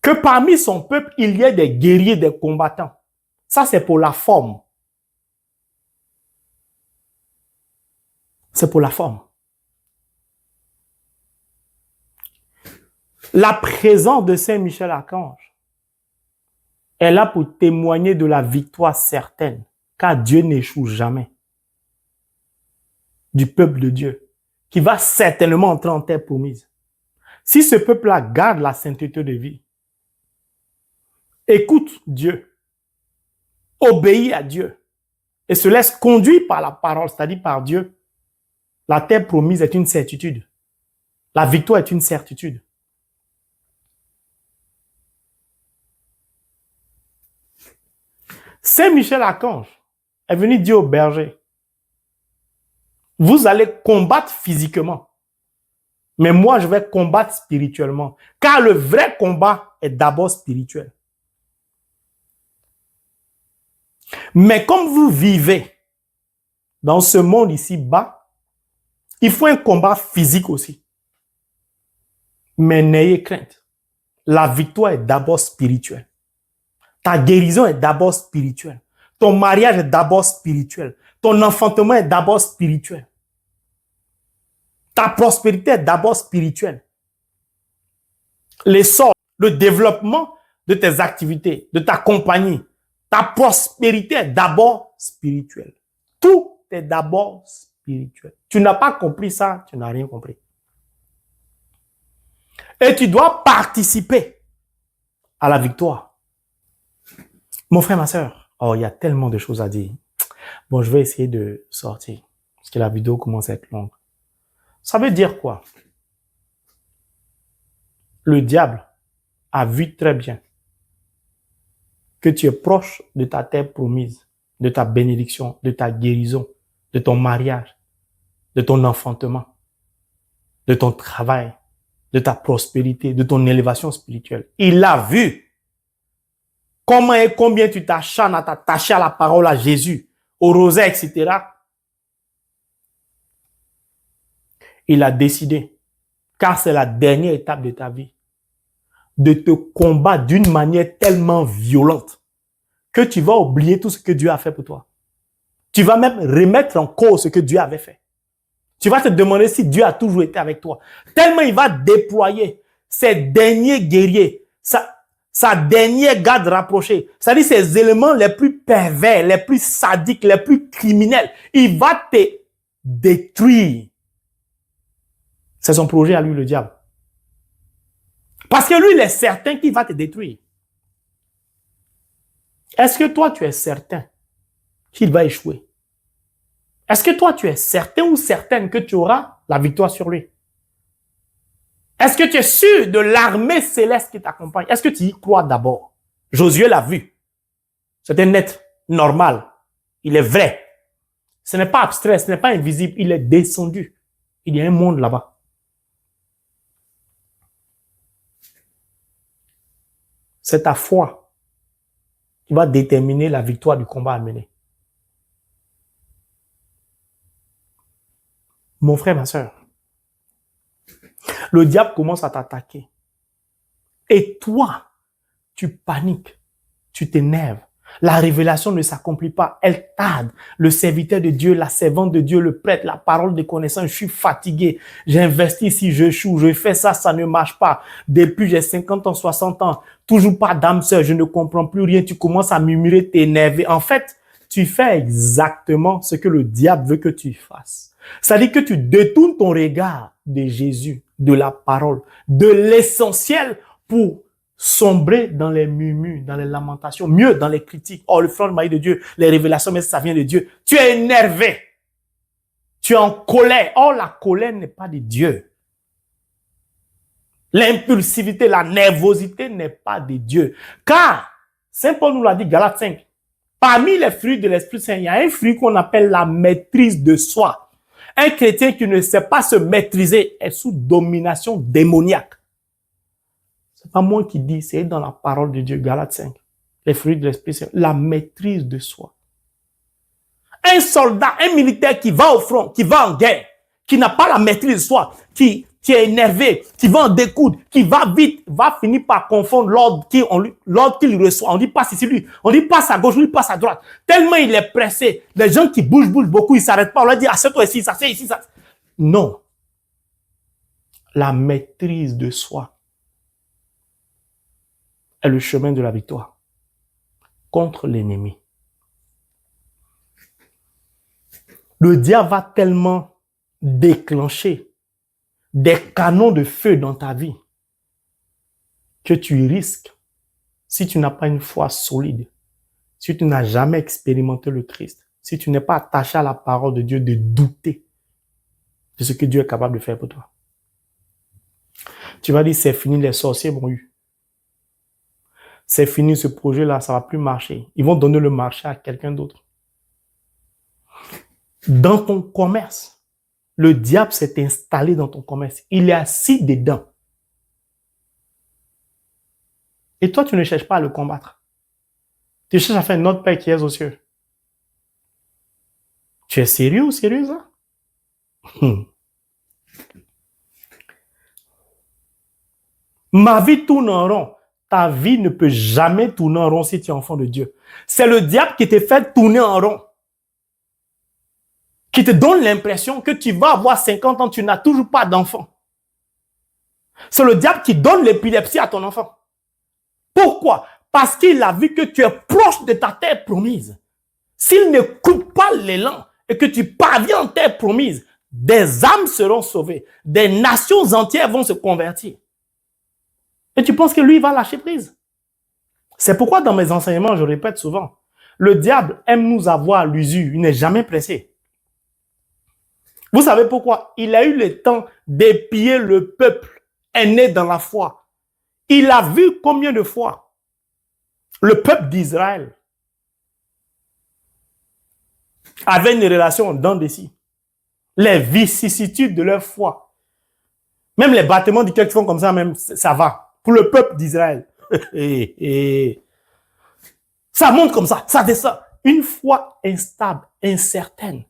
que parmi son peuple, il y ait des guerriers, des combattants. Ça, c'est pour la forme. C'est pour la forme. La présence de Saint Michel Archange est là pour témoigner de la victoire certaine, car Dieu n'échoue jamais. Du peuple de Dieu, qui va certainement entrer en terre promise. Si ce peuple-là garde la sainteté de vie, écoute Dieu, obéit à Dieu, et se laisse conduire par la parole, c'est-à-dire par Dieu, la terre promise est une certitude. La victoire est une certitude. Saint Michel Archange est venu dire au berger, vous allez combattre physiquement, mais moi je vais combattre spirituellement, car le vrai combat est d'abord spirituel. Mais comme vous vivez dans ce monde ici-bas, il faut un combat physique aussi. Mais n'ayez crainte. La victoire est d'abord spirituelle. Ta guérison est d'abord spirituelle. Ton mariage est d'abord spirituel. Ton enfantement est d'abord spirituel. Ta prospérité est d'abord spirituelle. L'essor, le développement de tes activités, de ta compagnie, ta prospérité est d'abord spirituelle. Tout est d'abord spirituel. Tu n'as pas compris ça, tu n'as rien compris. Et tu dois participer à la victoire. Mon frère, ma soeur, il y a tellement de choses à dire. Bon, je vais essayer de sortir, parce que la vidéo commence à être longue. Ça veut dire quoi? Le diable a vu très bien que tu es proche de ta terre promise, de ta bénédiction, de ta guérison, de ton mariage, de ton enfantement, de ton travail, de ta prospérité, de ton élévation spirituelle. Il l'a vu. comment et combien tu t'acharnes à t'attacher à la parole, à Jésus, au rosaire, etc. Il a décidé, car c'est la dernière étape de ta vie, de te combattre d'une manière tellement violente que tu vas oublier tout ce que Dieu a fait pour toi. Tu vas même remettre en cause ce que Dieu avait fait. Tu vas te demander si Dieu a toujours été avec toi. Tellement il va déployer ses derniers guerriers, sa dernière garde rapprochée, c'est-à-dire ses éléments les plus pervers, les plus sadiques, les plus criminels. Il va te détruire. C'est son projet à lui, le diable. Parce que lui, il est certain qu'il va te détruire. Est-ce que toi, tu es certain qu'il va échouer? Est-ce que toi, tu es certain ou certaine que tu auras la victoire sur lui? Est-ce que tu es sûr de l'armée céleste qui t'accompagne? Est-ce que tu y crois d'abord? Josué l'a vu. C'est un être normal. Il est vrai. Ce n'est pas abstrait, ce n'est pas invisible. Il est descendu. Il y a un monde là-bas. C'est ta foi qui va déterminer la victoire du combat à mener. Mon frère, ma soeur, le diable commence à t'attaquer. Et toi, tu paniques, tu t'énerves. La révélation ne s'accomplit pas, elle tarde. Le serviteur de Dieu, la servante de Dieu, le prêtre, la parole de connaissance, je suis fatigué. J'ai investi ici, je choue, je fais ça, ça ne marche pas. Depuis j'ai 50 ans, 60 ans, toujours pas d'âme sœur, je ne comprends plus rien. Tu commences à murmurer, t'énerver. En fait, tu fais exactement ce que le diable veut que tu fasses. C'est-à-dire que tu détournes ton regard de Jésus, de la parole, de l'essentiel pour sombrer dans les murmures, dans les lamentations, mieux dans les critiques. Oh, le front de Marie de Dieu, les révélations, mais ça vient de Dieu. Tu es énervé. Tu es en colère. Oh, la colère n'est pas de Dieu. L'impulsivité, la nervosité n'est pas de Dieu. Car, Saint Paul nous l'a dit, Galates 5, parmi les fruits de l'Esprit Saint, il y a un fruit qu'on appelle la maîtrise de soi. Un chrétien qui ne sait pas se maîtriser est sous domination démoniaque. C'est pas moi qui dis, c'est dans la parole de Dieu, Galates 5. Les fruits de l'Esprit Saint, la maîtrise de soi. Un soldat, un militaire qui va au front, qui va en guerre, qui n'a pas la maîtrise de soi, qui est énervé, qui va en découdre, qui va vite, va finir par confondre l'ordre qu'il reçoit. On dit passe ici, lui. On dit passe à gauche, lui passe à droite. Tellement il est pressé. Les gens qui bougent beaucoup, ils ne s'arrêtent pas. On leur dit, assieds-toi ici, ça c'est ici, ça. Non. La maîtrise de soi est le chemin de la victoire contre l'ennemi. Le diable va tellement déclencher des canons de feu dans ta vie que tu risques, si tu n'as pas une foi solide, si tu n'as jamais expérimenté le Christ, si tu n'es pas attaché à la parole de Dieu, de douter de ce que Dieu est capable de faire pour toi. Tu vas dire, c'est fini, les sorciers m'ont eu. C'est fini, ce projet-là, ça ne va plus marcher. Ils vont donner le marché à quelqu'un d'autre. Dans ton commerce, le diable s'est installé dans ton commerce. Il est assis dedans. Et toi, tu ne cherches pas à le combattre. Tu cherches à faire notre Père qui est aux cieux. Tu es sérieux ou sérieuse, hein? Ma vie tourne en rond. Ta vie ne peut jamais tourner en rond si tu es enfant de Dieu. C'est le diable qui te fait tourner en rond. Qui te donne l'impression que tu vas avoir 50 ans, tu n'as toujours pas d'enfant. C'est le diable qui donne l'épilepsie à ton enfant. Pourquoi? Parce qu'il a vu que tu es proche de ta terre promise. S'il ne coupe pas l'élan et que tu parviens en terre promise, des âmes seront sauvées. Des nations entières vont se convertir. Et tu penses que lui va lâcher prise? C'est pourquoi dans mes enseignements, je répète souvent, le diable aime nous avoir à l'usure. Il n'est jamais pressé. Vous savez pourquoi? Il a eu le temps d'épier le peuple aîné dans la foi. Il a vu combien de fois le peuple d'Israël avait une relation dans des si. Les vicissitudes de leur foi. Même les battements du cœur qui font comme ça, même ça va. Pour le peuple d'Israël. Ça monte comme ça descend. Une foi instable, incertaine.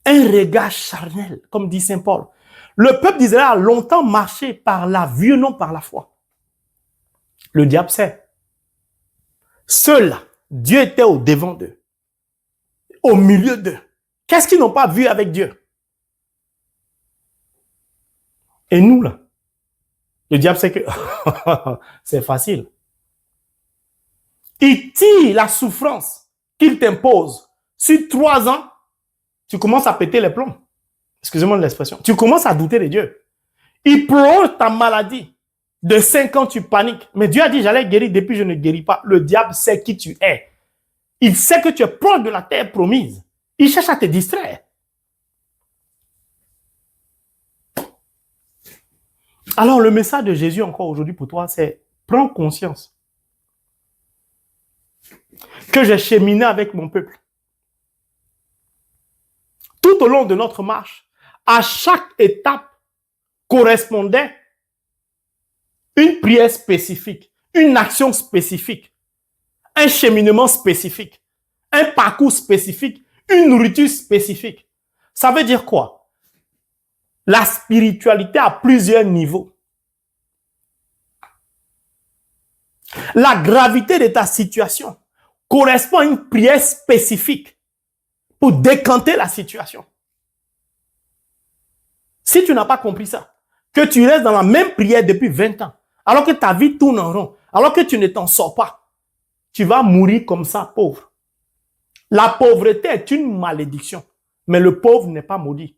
Un regard charnel, comme dit Saint Paul. Le peuple d'Israël a longtemps marché par la vue, non par la foi. Le diable sait. Ceux-là, Dieu était au devant d'eux, au milieu d'eux. Qu'est-ce qu'ils n'ont pas vu avec Dieu? Et nous, là, le diable sait que c'est facile. Il tire la souffrance qu'il t'impose sur 3 ans. Tu commences à péter les plombs. Excusez-moi de l'expression. Tu commences à douter de Dieu. Il prolonge ta maladie. De 5 ans, tu paniques. Mais Dieu a dit, j'allais guérir, depuis je ne guéris pas. Le diable sait qui tu es. Il sait que tu es proche de la terre promise. Il cherche à te distraire. Alors, le message de Jésus encore aujourd'hui pour toi, c'est prends conscience que j'ai cheminé avec mon peuple. Tout au long de notre marche, à chaque étape correspondait une prière spécifique, une action spécifique, un cheminement spécifique, un parcours spécifique, une nourriture spécifique. Ça veut dire quoi? La spiritualité à plusieurs niveaux. La gravité de ta situation correspond à une prière spécifique pour décanter la situation. Si tu n'as pas compris ça, que tu restes dans la même prière depuis 20 ans, alors que ta vie tourne en rond, alors que tu ne t'en sors pas, tu vas mourir comme ça, pauvre. La pauvreté est une malédiction, mais le pauvre n'est pas maudit.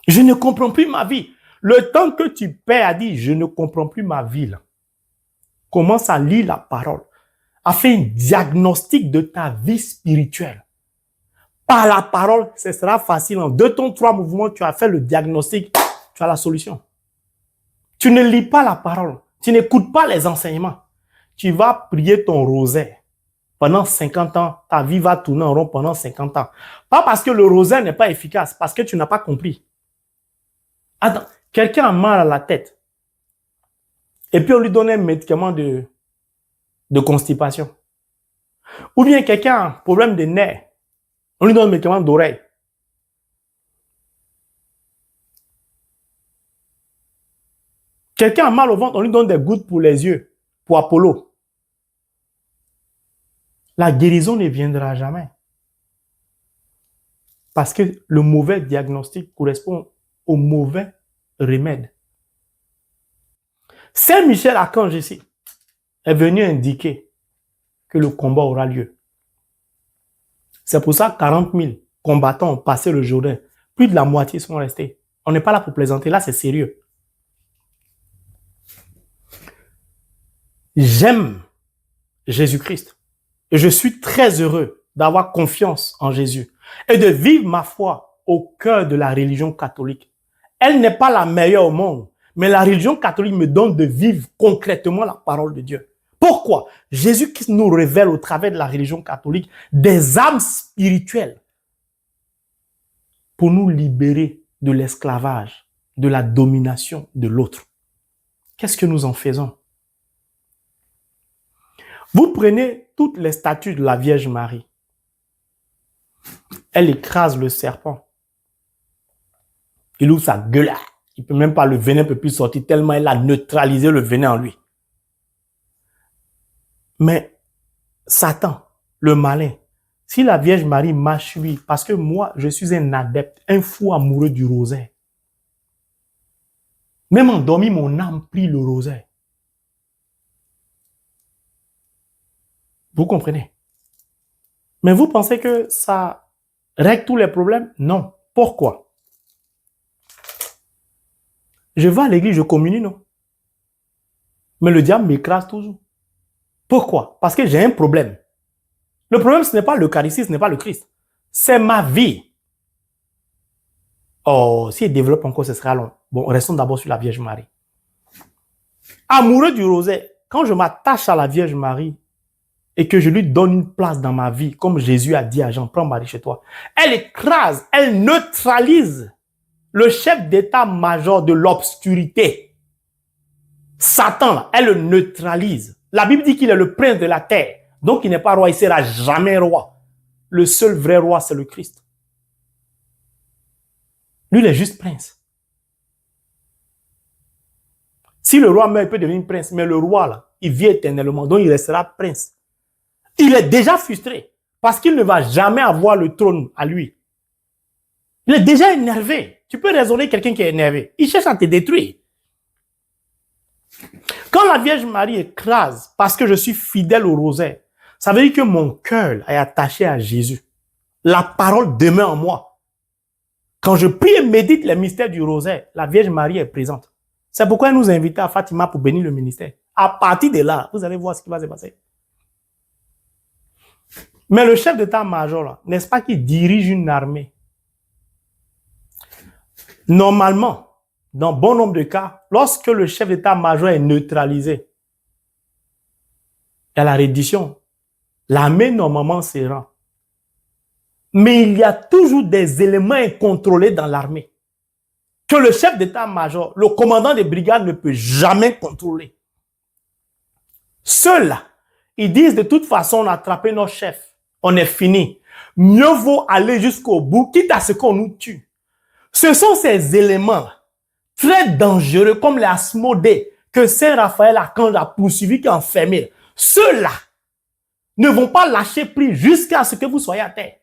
Je ne comprends plus ma vie. Le temps que tu perds à dire, je ne comprends plus ma vie, là, commence à lire la parole, à faire un diagnostic de ta vie spirituelle. Par la parole, ce sera facile. En 2 temps, 3 mouvements, tu as fait le diagnostic, tu as la solution. Tu ne lis pas la parole, tu n'écoutes pas les enseignements. Tu vas prier ton rosaire pendant 50 ans, ta vie va tourner en rond pendant 50 ans. Pas parce que le rosaire n'est pas efficace, parce que tu n'as pas compris. Attends, quelqu'un a mal à la tête. Et puis on lui donne un médicament de constipation. Ou bien quelqu'un a un problème de nerfs. On lui donne un médicament d'oreille. Quelqu'un a mal au ventre, on lui donne des gouttes pour les yeux, pour Apollo. La guérison ne viendra jamais. Parce que le mauvais diagnostic correspond au mauvais remède. Saint Michel Archange ici est venu indiquer que le combat aura lieu. C'est pour ça que 40 000 combattants ont passé le Jourdain. Plus de la moitié sont restés. On n'est pas là pour plaisanter, là c'est sérieux. J'aime Jésus-Christ et je suis très heureux d'avoir confiance en Jésus et de vivre ma foi au cœur de la religion catholique. Elle n'est pas la meilleure au monde, mais la religion catholique me donne de vivre concrètement la parole de Dieu. Pourquoi? Jésus-Christ nous révèle au travers de la religion catholique des âmes spirituelles pour nous libérer de l'esclavage, de la domination de l'autre. Qu'est-ce que nous en faisons? Vous prenez toutes les statues de la Vierge Marie. Elle écrase le serpent. Il ouvre sa gueule. Il peut même pas, le venin ne peut plus sortir tellement elle a neutralisé le venin en lui. Mais Satan, le malin, si la Vierge Marie marche, oui, parce que moi, je suis un adepte, un fou amoureux du rosaire. Même endormi, mon âme prie le rosaire. Vous comprenez? Mais vous pensez que ça règle tous les problèmes? Non. Pourquoi? Je vais à l'église, je communie, non? Mais le diable m'écrase toujours. Pourquoi? Parce que j'ai un problème. Le problème, ce n'est pas l'Eucharistie, ce n'est pas le Christ. C'est ma vie. Oh, si elle développe encore, ce sera long. Bon, restons d'abord sur la Vierge Marie. Amoureux du rosaire, quand je m'attache à la Vierge Marie et que je lui donne une place dans ma vie, comme Jésus a dit à Jean, prends Marie chez toi, elle écrase, elle neutralise le chef d'état-major de l'obscurité, Satan, elle le neutralise. La Bible dit qu'il est le prince de la terre. Donc, il n'est pas roi, il ne sera jamais roi. Le seul vrai roi, c'est le Christ. Lui, il est juste prince. Si le roi meurt, il peut devenir prince. Mais le roi, là, il vit éternellement. Donc, il restera prince. Il est déjà frustré parce qu'il ne va jamais avoir le trône à lui. Il est déjà énervé. Tu peux raisonner quelqu'un qui est énervé. Il cherche à te détruire. Quand la Vierge Marie écrase parce que je suis fidèle au rosaire, ça veut dire que mon cœur est attaché à Jésus. La parole demeure en moi. Quand je prie et médite les mystères du rosaire, la Vierge Marie est présente. C'est pourquoi elle nous a invités à Fatima pour bénir le ministère. À partir de là, vous allez voir ce qui va se passer. Mais le chef d'état-major, n'est-ce pas qu'il dirige une armée? Normalement, dans bon nombre de cas, lorsque le chef d'état-major est neutralisé, il y a la reddition. L'armée, normalement, se rend. Mais il y a toujours des éléments incontrôlés dans l'armée que le chef d'état-major, le commandant des brigades ne peut jamais contrôler. Ceux-là, ils disent de toute façon, on a attrapé nos chefs, on est fini. Mieux vaut aller jusqu'au bout, quitte à ce qu'on nous tue. Ce sont ces éléments très dangereux, comme les Asmodées, que Saint Raphaël Archange a poursuivi, qui a enfermé. Ceux-là ne vont pas lâcher prise jusqu'à ce que vous soyez à terre.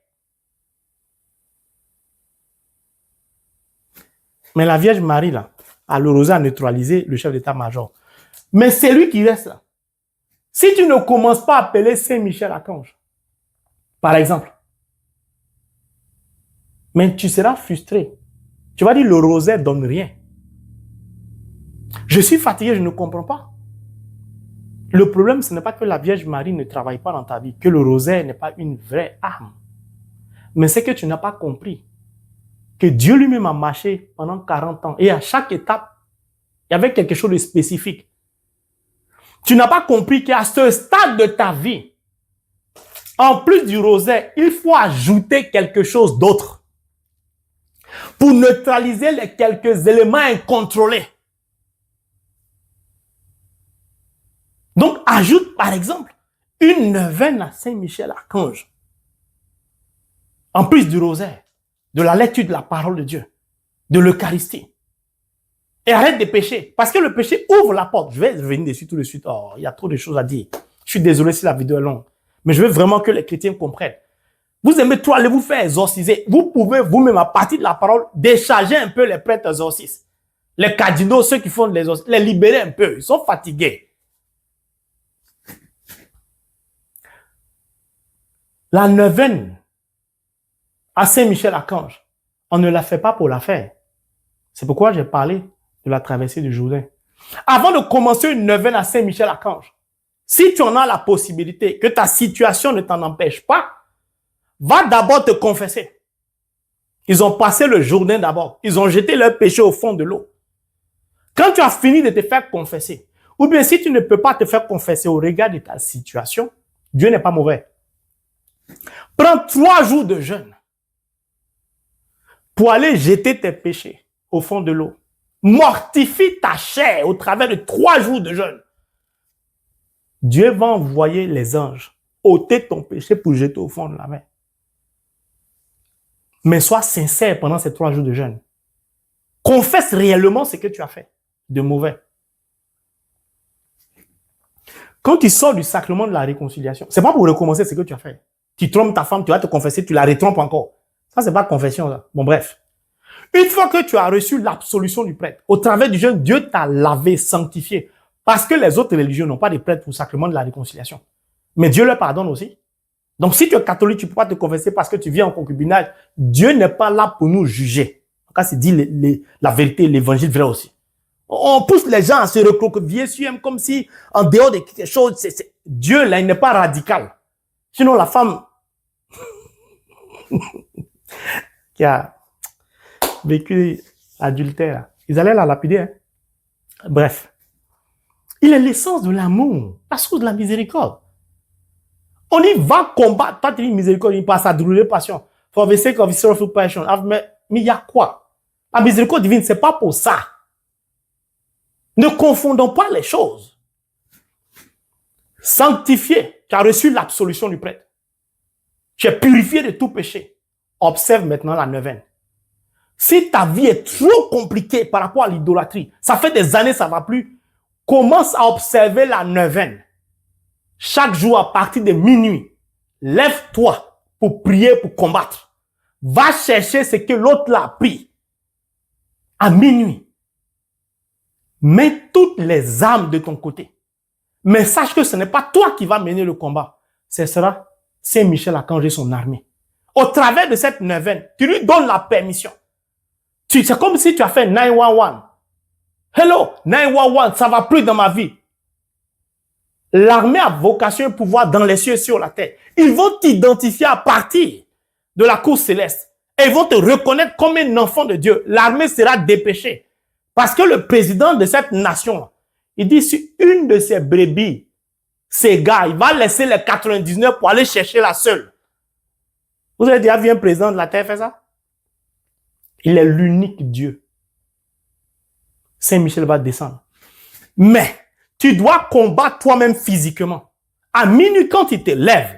Mais la Vierge Marie, là, a le rosaire à neutraliser le chef d'état-major. Mais c'est lui qui reste là. Si tu ne commences pas à appeler Saint Michel Archange, par exemple, mais tu seras frustré. Tu vas dire, le rosaire ne donne rien. Je suis fatigué, je ne comprends pas. Le problème, ce n'est pas que la Vierge Marie ne travaille pas dans ta vie, que le rosaire n'est pas une vraie arme. Mais c'est que tu n'as pas compris que Dieu lui-même a marché pendant 40 ans. Et à chaque étape, il y avait quelque chose de spécifique. Tu n'as pas compris qu'à ce stade de ta vie, en plus du rosaire, il faut ajouter quelque chose d'autre pour neutraliser les quelques éléments incontrôlés. Donc, ajoute par exemple une neuvaine à Saint-Michel Archange. En plus du rosaire, de la lecture de la parole de Dieu, de l'Eucharistie. Et arrête de pécher. Parce que le péché ouvre la porte. Je vais revenir dessus tout de suite. Oh, il y a trop de choses à dire. Je suis désolé si la vidéo est longue. Mais je veux vraiment que les chrétiens comprennent. Vous aimez trop aller vous faire exorciser. Vous pouvez vous-même, à partir de la parole, décharger un peu les prêtres exorcistes. Les cardinaux, ceux qui font de l'exorcisme, les libérer un peu. Ils sont fatigués. La neuvaine à Saint-Michel-Archange, on ne la fait pas pour la faire. C'est pourquoi j'ai parlé de la traversée du Jourdain. Avant de commencer une neuvaine à Saint-Michel-Archange, si tu en as la possibilité, que ta situation ne t'en empêche pas, va d'abord te confesser. Ils ont passé le Jourdain d'abord. Ils ont jeté leur péché au fond de l'eau. Quand tu as fini de te faire confesser, ou bien si tu ne peux pas te faire confesser au regard de ta situation, Dieu n'est pas mauvais. Prends 3 jours de jeûne pour aller jeter tes péchés au fond de l'eau. Mortifie ta chair au travers de 3 jours de jeûne. Dieu va envoyer les anges ôter ton péché pour jeter au fond de la mer. Mais sois sincère pendant ces 3 jours de jeûne. Confesse réellement ce que tu as fait de mauvais. Quand tu sors du sacrement de la réconciliation, c'est pas pour recommencer ce que tu as fait. Tu trompes ta femme, tu vas te confesser, tu la retrompes encore. Ça, c'est pas confession, ça. Bon, bref. Une fois que tu as reçu l'absolution du prêtre, au travers du jeûne, Dieu t'a lavé, sanctifié. Parce que les autres religions n'ont pas de prêtre pour le sacrement de la réconciliation. Mais Dieu leur pardonne aussi. Donc, si tu es catholique, tu ne peux pas te confesser parce que tu vis en concubinage. Dieu n'est pas là pour nous juger. En tout cas, c'est dit la vérité, l'évangile vrai aussi. On pousse les gens à se recroqueviller sur eux comme si, en dehors de quelque chose, Dieu, là, il n'est pas radical. Sinon, la femme qui a vécu adultère, ils allaient la lapider. Hein? Bref. Il est l'essence de l'amour, la source de la miséricorde. On y va combattre. Toi, tu dis miséricorde, il passe à drôler passion. For the sake of his sorrowful passion. Mais il y a quoi? La miséricorde divine, c'est pas pour ça. Ne confondons pas les choses. Sanctifié, tu as reçu l'absolution du prêtre. Tu es purifié de tout péché. Observe maintenant la neuvaine. Si ta vie est trop compliquée par rapport à l'idolâtrie, ça fait des années, ça ne va plus, commence à observer la neuvaine. Chaque jour à partir de minuit, lève-toi pour prier, pour combattre. Va chercher ce que l'autre l'a pris. À minuit. Mets toutes les armes de ton côté. Mais sache que ce n'est pas toi qui vas mener le combat. Ce sera Saint-Michel-Archange et son armée. Au travers de cette neuvaine, tu lui donnes la permission. C'est comme si tu as fait 911. Hello, 911, ça va plus dans ma vie. L'armée a vocation et pouvoir dans les cieux et sur la terre. Ils vont t'identifier à partir de la cour céleste. Et ils vont te reconnaître comme un enfant de Dieu. L'armée sera dépêchée. Parce que le président de cette nation, il dit, si une de ses brebis s'égare, il va laisser les 99 pour aller chercher la seule. Vous avez déjà vu un président de la terre faire ça? Il est l'unique Dieu. Saint-Michel va descendre. Mais, tu dois combattre toi-même physiquement. À minuit, quand tu te lèves,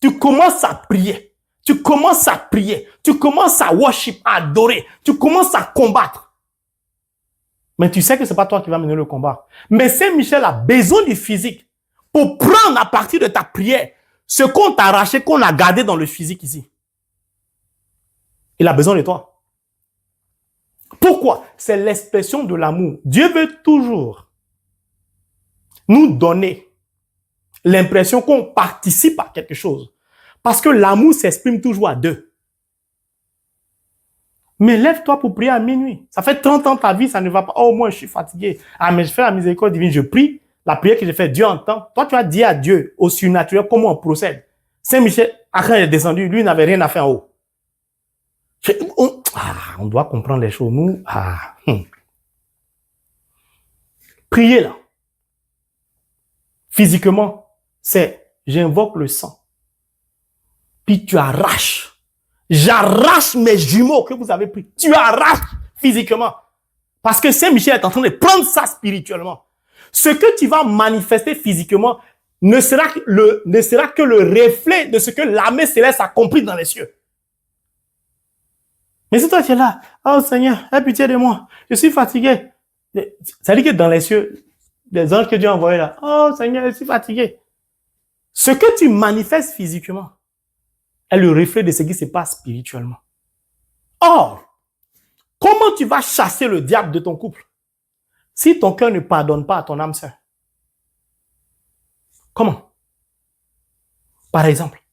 tu commences à prier. Tu commences à prier. Tu commences à worship, à adorer. Tu commences à combattre. Mais tu sais que ce n'est pas toi qui vas mener le combat. Mais Saint-Michel a besoin du physique pour prendre à partir de ta prière ce qu'on t'a arraché, qu'on a gardé dans le physique ici. Il a besoin de toi. Pourquoi? C'est l'expression de l'amour. Dieu veut toujours nous donner l'impression qu'on participe à quelque chose. Parce que l'amour s'exprime toujours à deux. Mais lève-toi pour prier à minuit. Ça fait 30 ans ta vie, ça ne va pas. Oh, moi, je suis fatigué. Ah, mais je fais la miséricorde divine, je prie. La prière que j'ai faite, Dieu entend. Toi, tu as dit à Dieu, au surnaturel, comment on procède. Saint-Michel, quand il est descendu, lui, il n'avait rien à faire en haut. On doit comprendre les choses. Nous, prier là. Physiquement, c'est j'invoque le sang. Puis tu arraches. J'arrache mes jumeaux que vous avez pris. Tu arraches physiquement. Parce que Saint-Michel est en train de prendre ça spirituellement. Ce que tu vas manifester physiquement ne sera que le reflet de ce que l'armée céleste a compris dans les cieux. Mais si toi tu es là, oh Seigneur, aie pitié de moi, je suis fatigué. Ça dit que dans les cieux, les anges que Dieu a envoyés là, oh Seigneur, je suis fatigué. Ce que tu manifestes physiquement est le reflet de ce qui se passe spirituellement. Or, comment tu vas chasser le diable de ton couple si ton cœur ne pardonne pas à ton âme sœur? Comment? Par exemple,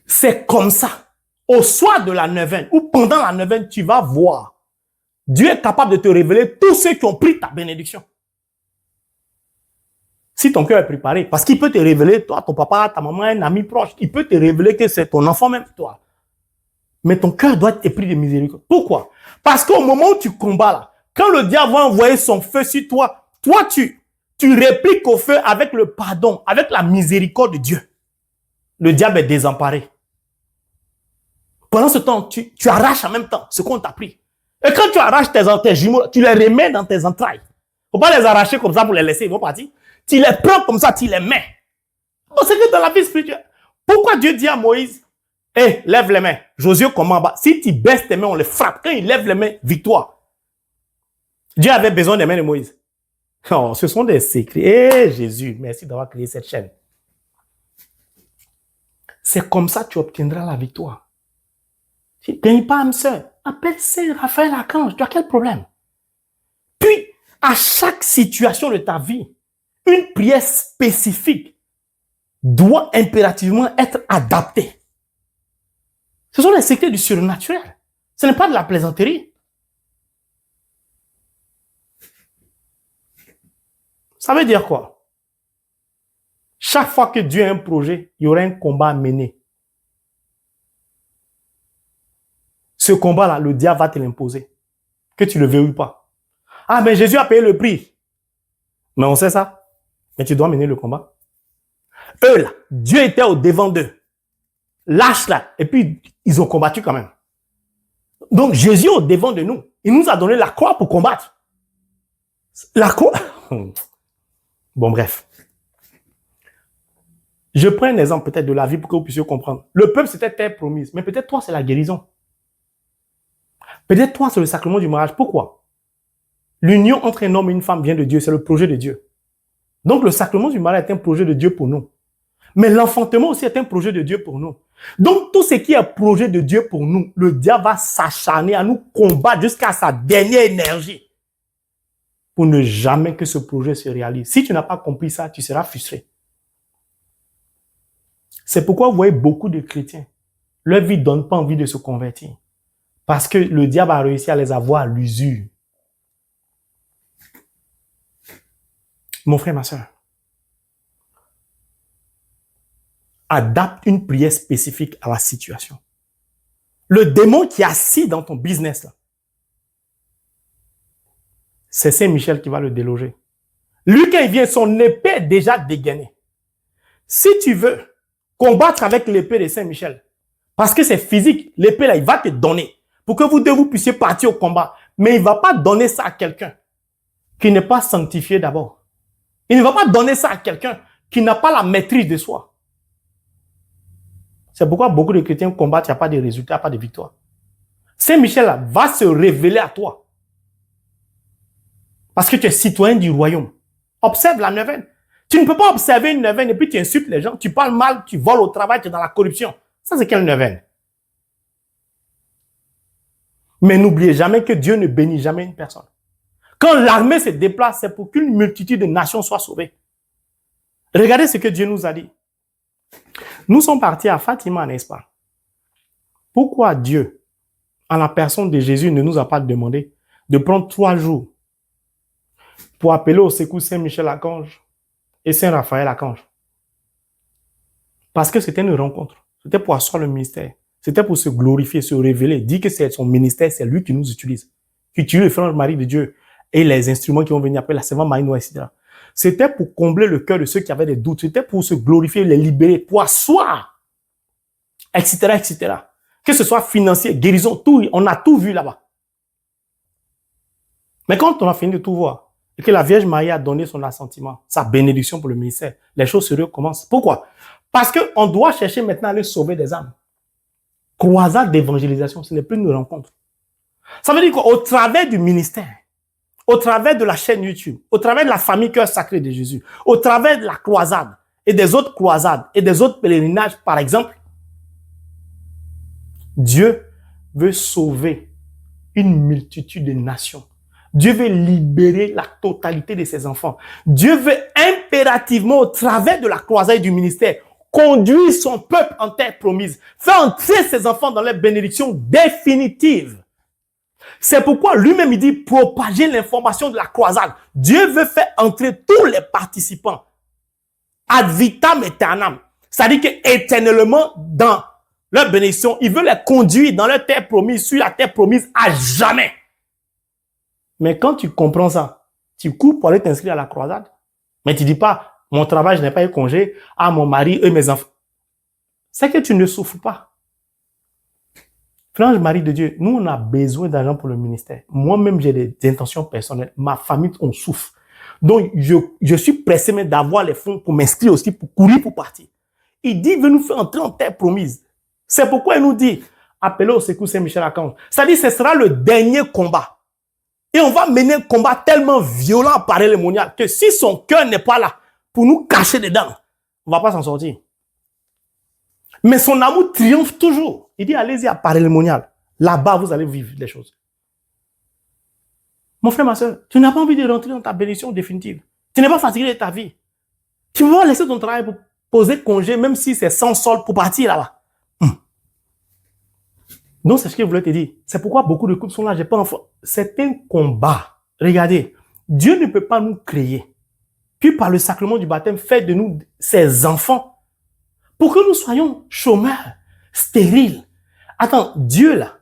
c'est comme ça. Au soir de la neuvaine ou pendant la neuvaine, tu vas voir. Dieu est capable de te révéler tous ceux qui ont pris ta bénédiction. Si ton cœur est préparé, parce qu'il peut te révéler, toi, ton papa, ta maman, un ami proche, il peut te révéler que c'est ton enfant même, toi. Mais ton cœur doit être épris de miséricorde. Pourquoi? Parce qu'au moment où tu combats là, quand le diable va envoyer son feu sur toi, tu répliques au feu avec le pardon, avec la miséricorde de Dieu. Le diable est désemparé. Pendant ce temps, tu arraches en même temps ce qu'on t'a pris. Et quand tu arraches tes jumeaux, tu les remets dans tes entrailles. Faut pas les arracher comme ça pour les laisser, ils vont partir. Tu les prends comme ça, tu les mets. C'est que dans la vie spirituelle. Pourquoi Dieu dit à Moïse, lève les mains. Josué comment bas. Si tu baisses tes mains, on les frappe. Quand il lève les mains, victoire. Dieu avait besoin des mains de Moïse. Oh, ce sont des secrets. Jésus, merci d'avoir créé cette chaîne. C'est comme ça que tu obtiendras la victoire. Tu ne gagnes pas âme sœur. Appelle Saint Raphaël Archange. Tu as quel problème? Puis, à chaque situation de ta vie, une prière spécifique doit impérativement être adaptée. Ce sont les secrets du surnaturel. Ce n'est pas de la plaisanterie. Ça veut dire quoi? Chaque fois que Dieu a un projet, il y aura un combat à mener. Ce combat-là, le diable va te l'imposer. Que tu le veuilles ou pas. Ah, mais Jésus a payé le prix. Mais on sait ça. Mais tu dois mener le combat. Eux, là, Dieu était au devant d'eux. Lâche là. Et puis, ils ont combattu quand même. Donc, Jésus est au devant de nous. Il nous a donné la croix pour combattre. La croix. Bon, bref. Je prends un exemple peut-être de la vie pour que vous puissiez comprendre. Le peuple, c'était terre promise. Mais peut-être toi, c'est la guérison. Peut-être toi, c'est le sacrement du mariage. Pourquoi? L'union entre un homme et une femme vient de Dieu. C'est le projet de Dieu. Donc, le sacrement du mariage est un projet de Dieu pour nous. Mais l'enfantement aussi est un projet de Dieu pour nous. Donc, tout ce qui est projet de Dieu pour nous, le diable va s'acharner à nous combattre jusqu'à sa dernière énergie pour ne jamais que ce projet se réalise. Si tu n'as pas compris ça, tu seras frustré. C'est pourquoi vous voyez beaucoup de chrétiens, leur vie ne donne pas envie de se convertir. Parce que le diable a réussi à les avoir à l'usure. Mon frère, ma soeur, adapte une prière spécifique à la situation. Le démon qui est assis dans ton business, là, c'est Saint-Michel qui va le déloger. Lui, quand il vient, son épée est déjà dégainée. Si tu veux combattre avec l'épée de Saint-Michel, parce que c'est physique, l'épée là, il va te donner pour que vous deux vous puissiez partir au combat. Mais il ne va pas donner ça à quelqu'un qui n'est pas sanctifié d'abord. Il ne va pas donner ça à quelqu'un qui n'a pas la maîtrise de soi. C'est pourquoi beaucoup de chrétiens combattent, il n'y a pas de résultats, il n'y a pas de victoire. Saint-Michel là, va se révéler à toi. Parce que tu es citoyen du royaume. Observe la neuvaine. Tu ne peux pas observer une neuvaine et puis tu insultes les gens, tu parles mal, tu voles au travail, tu es dans la corruption. Ça, c'est quelle neuvaine? Mais n'oubliez jamais que Dieu ne bénit jamais une personne. Quand l'armée se déplace, c'est pour qu'une multitude de nations soient sauvées. Regardez ce que Dieu nous a dit. Nous sommes partis à Fatima, n'est-ce pas? Pourquoi Dieu, en la personne de Jésus, ne nous a pas demandé de prendre 3 jours pour appeler au secours Saint-Michel-Archange et Saint-Raphaël-Archange? Parce que c'était une rencontre. C'était pour asseoir le ministère. C'était pour se glorifier, se révéler, dire que c'est son ministère, c'est lui qui nous utilise. Qui utilise le frère Marie de Dieu et les instruments qui vont venir après la Sainte Marie Noire, etc. C'était pour combler le cœur de ceux qui avaient des doutes. C'était pour se glorifier, les libérer, pour asseoir, etc., etc. Que ce soit financier, guérison, tout, on a tout vu là-bas. Mais quand on a fini de tout voir, et que la Vierge Marie a donné son assentiment, sa bénédiction pour le ministère, les choses se recommencent. Pourquoi? Parce qu'on doit chercher maintenant à aller sauver des âmes. Croisade d'évangélisation, ce n'est plus une rencontre. Ça veut dire qu'au travers du ministère, au travers de la chaîne YouTube, au travers de la famille Cœur Sacré de Jésus, au travers de la croisade et des autres croisades et des autres pèlerinages, par exemple, Dieu veut sauver une multitude de nations. Dieu veut libérer la totalité de ses enfants. Dieu veut impérativement, au travers de la croisade et du ministère, conduire son peuple en terre promise, faire entrer ses enfants dans leur bénédiction définitive. C'est pourquoi lui-même il dit propager l'information de la croisade. Dieu veut faire entrer tous les participants ad vitam aeternam. C'est-à-dire qu'éternellement dans leur bénédiction, il veut les conduire dans leur terre promise, sur la terre promise à jamais. Mais quand tu comprends ça, tu cours pour aller t'inscrire à la croisade. Mais tu dis pas, mon travail, je n'ai pas eu congé, à mon mari et mes enfants. C'est que tu ne souffres pas. Franche Marie de Dieu, nous, on a besoin d'argent pour le ministère. Moi-même, j'ai des intentions personnelles. Ma famille, on souffre. Donc, je suis pressé même d'avoir les fonds pour m'inscrire aussi, pour courir, pour partir. Il dit, il veut nous faire entrer en terre promise. C'est pourquoi il nous dit, appelez au secours Saint-Michel-Archange. C'est-à-dire, ce sera le dernier combat. Et on va mener un combat tellement violent par les démoniaques que si son cœur n'est pas là pour nous cacher dedans, on ne va pas s'en sortir. Mais son amour triomphe toujours. Il dit, allez-y à Paray-le-Monial. Là-bas, vous allez vivre des choses. Mon frère, ma soeur, tu n'as pas envie de rentrer dans ta bénédiction définitive. Tu n'es pas fatigué de ta vie. Tu vas laisser ton travail pour poser congé, même si c'est sans solde, pour partir là-bas. Donc, c'est ce que je voulais te dire. C'est pourquoi beaucoup de couples sont là, j'ai pas d'enfant. C'est un combat. Regardez, Dieu ne peut pas nous créer. Puis par le sacrement du baptême, faire de nous ses enfants. Pour que nous soyons chômeurs, stériles. Attends, Dieu là,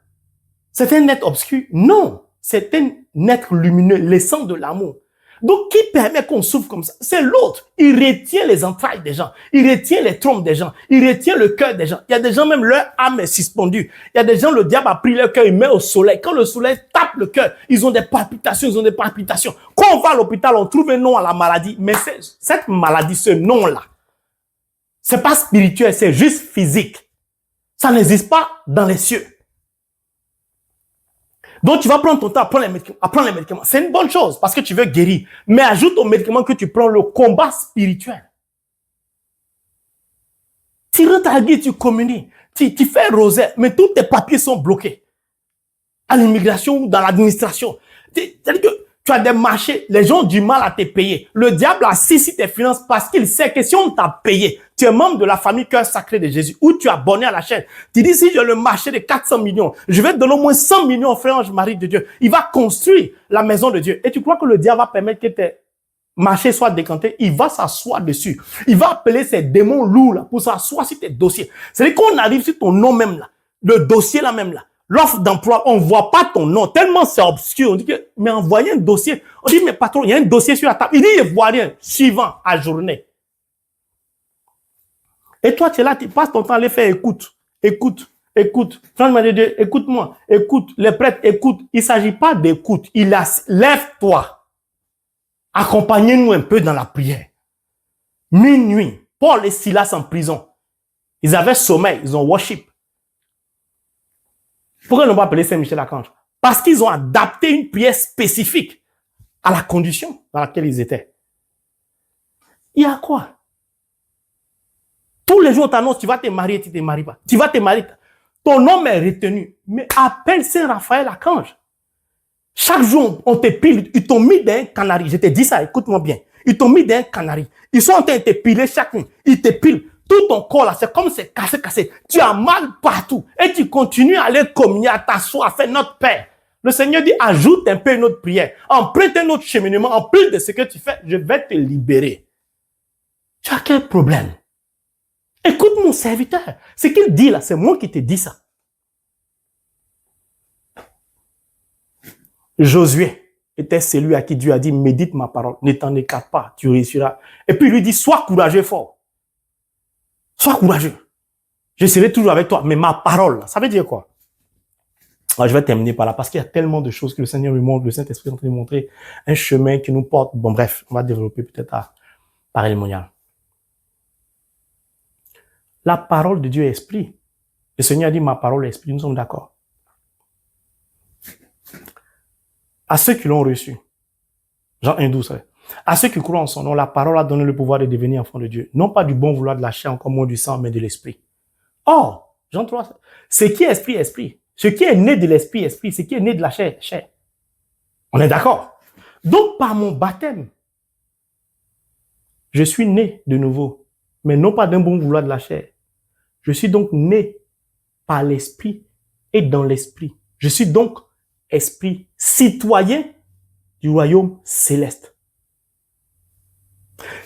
c'est un être obscur? Non, c'est un être lumineux, l'essence de l'amour. Donc, qui permet qu'on souffre comme ça? C'est l'autre. Il retient les entrailles des gens. Il retient les trompes des gens. Il retient le cœur des gens. Il y a des gens, même leur âme est suspendue. Il y a des gens, le diable a pris leur cœur, il met au soleil. Quand le soleil tape le cœur, ils ont des palpitations, ils ont des palpitations. Quand on va à l'hôpital, on trouve un nom à la maladie. Mais cette maladie, ce nom-là, c'est pas spirituel, c'est juste physique. Ça n'existe pas dans les cieux. Donc, tu vas prendre ton temps à prendre les médicaments. C'est une bonne chose parce que tu veux guérir. Mais ajoute aux médicaments que tu prends le combat spirituel. Tu rentres à l'église, tu communies, tu fais rosaire, mais tous tes papiers sont bloqués. À l'immigration ou dans l'administration. C'est-à-dire que tu as des marchés, les gens ont du mal à te payer. Le diable assiste tes finances parce qu'il sait que si on t'a payé, tu es membre de la famille Cœur Sacré de Jésus ou tu es abonné à la chaîne. Tu dis, si j'ai le marché de 400 millions, je vais te donner au moins 100 millions au frère Ange-Marie de Dieu. Il va construire la maison de Dieu. Et tu crois que le diable va permettre que tes marchés soient décantés? Il va s'asseoir dessus. Il va appeler ces démons lourds là pour s'asseoir sur tes dossiers. C'est-à-dire qu'on arrive sur ton nom même là, le dossier là même là. L'offre d'emploi, on ne voit pas ton nom, tellement c'est obscur. On dit que, mais envoyez un dossier. On dit, mais patron, il y a un dossier sur la table. Il dit, il ne voit rien. Suivant, à journée. Et toi, tu es là, tu passes ton temps à les faire, écoute. Franchement, écoute-moi, écoute. Les prêtres, écoute. Il ne s'agit pas d'écoute. Lève-toi. Accompagnez-nous un peu dans la prière. Minuit, Paul et Silas en prison. Ils avaient sommeil, ils ont worship. Pourquoi ils n'ont pas appelé Saint-Michel-Archange? Parce qu'ils ont adapté une prière spécifique à la condition dans laquelle ils étaient. Il y a quoi? Tous les jours, on t'annonce, tu vas te marier, tu ne te maries pas. Tu vas te marier. Ton nom est retenu. Mais appelle Saint-Raphaël Archange. Chaque jour, on te pile. Ils t'ont mis d'un canari. Je te dis ça, écoute-moi bien. Ils t'ont mis d'un canari. Ils sont en train de te piler chaque nuit. Ils te pilent. Tout ton corps là, c'est comme c'est cassé. Tu as mal partout. Et tu continues à aller communier, à t'asseoir, à faire notre Père. Le Seigneur dit, ajoute un peu une autre prière. Emprunte un autre cheminement. En plus de ce que tu fais, je vais te libérer. Tu as quel problème? Écoute mon serviteur. Ce qu'il dit là, c'est moi qui te dis ça. Josué était celui à qui Dieu a dit, médite ma parole, ne t'en écarte pas, tu réussiras. Et puis il lui dit, sois courageux fort. Sois courageux. Je serai toujours avec toi. Mais ma parole, ça veut dire quoi? Alors, je vais terminer par là parce qu'il y a tellement de choses que le Seigneur me montre, le Saint-Esprit est en train de montrer un chemin qui nous porte. Bon, bref, on va développer peut-être à Paris-le-Monial. La parole de Dieu est esprit. Le Seigneur a dit, ma parole est esprit. Nous sommes d'accord. À ceux qui l'ont reçu, Jean 1,12, à ceux qui croient en son nom, la parole a donné le pouvoir de devenir enfants de Dieu. Non pas du bon vouloir de la chair, encore moins du sang, mais de l'esprit. Or, Jean 3, ce qui est esprit, esprit. Ce qui est né de l'esprit, esprit. Ce qui est né de la chair, chair. On est d'accord? Donc, par mon baptême, je suis né de nouveau, mais non pas d'un bon vouloir de la chair. Je suis donc né par l'esprit et dans l'esprit. Je suis donc esprit citoyen du royaume céleste.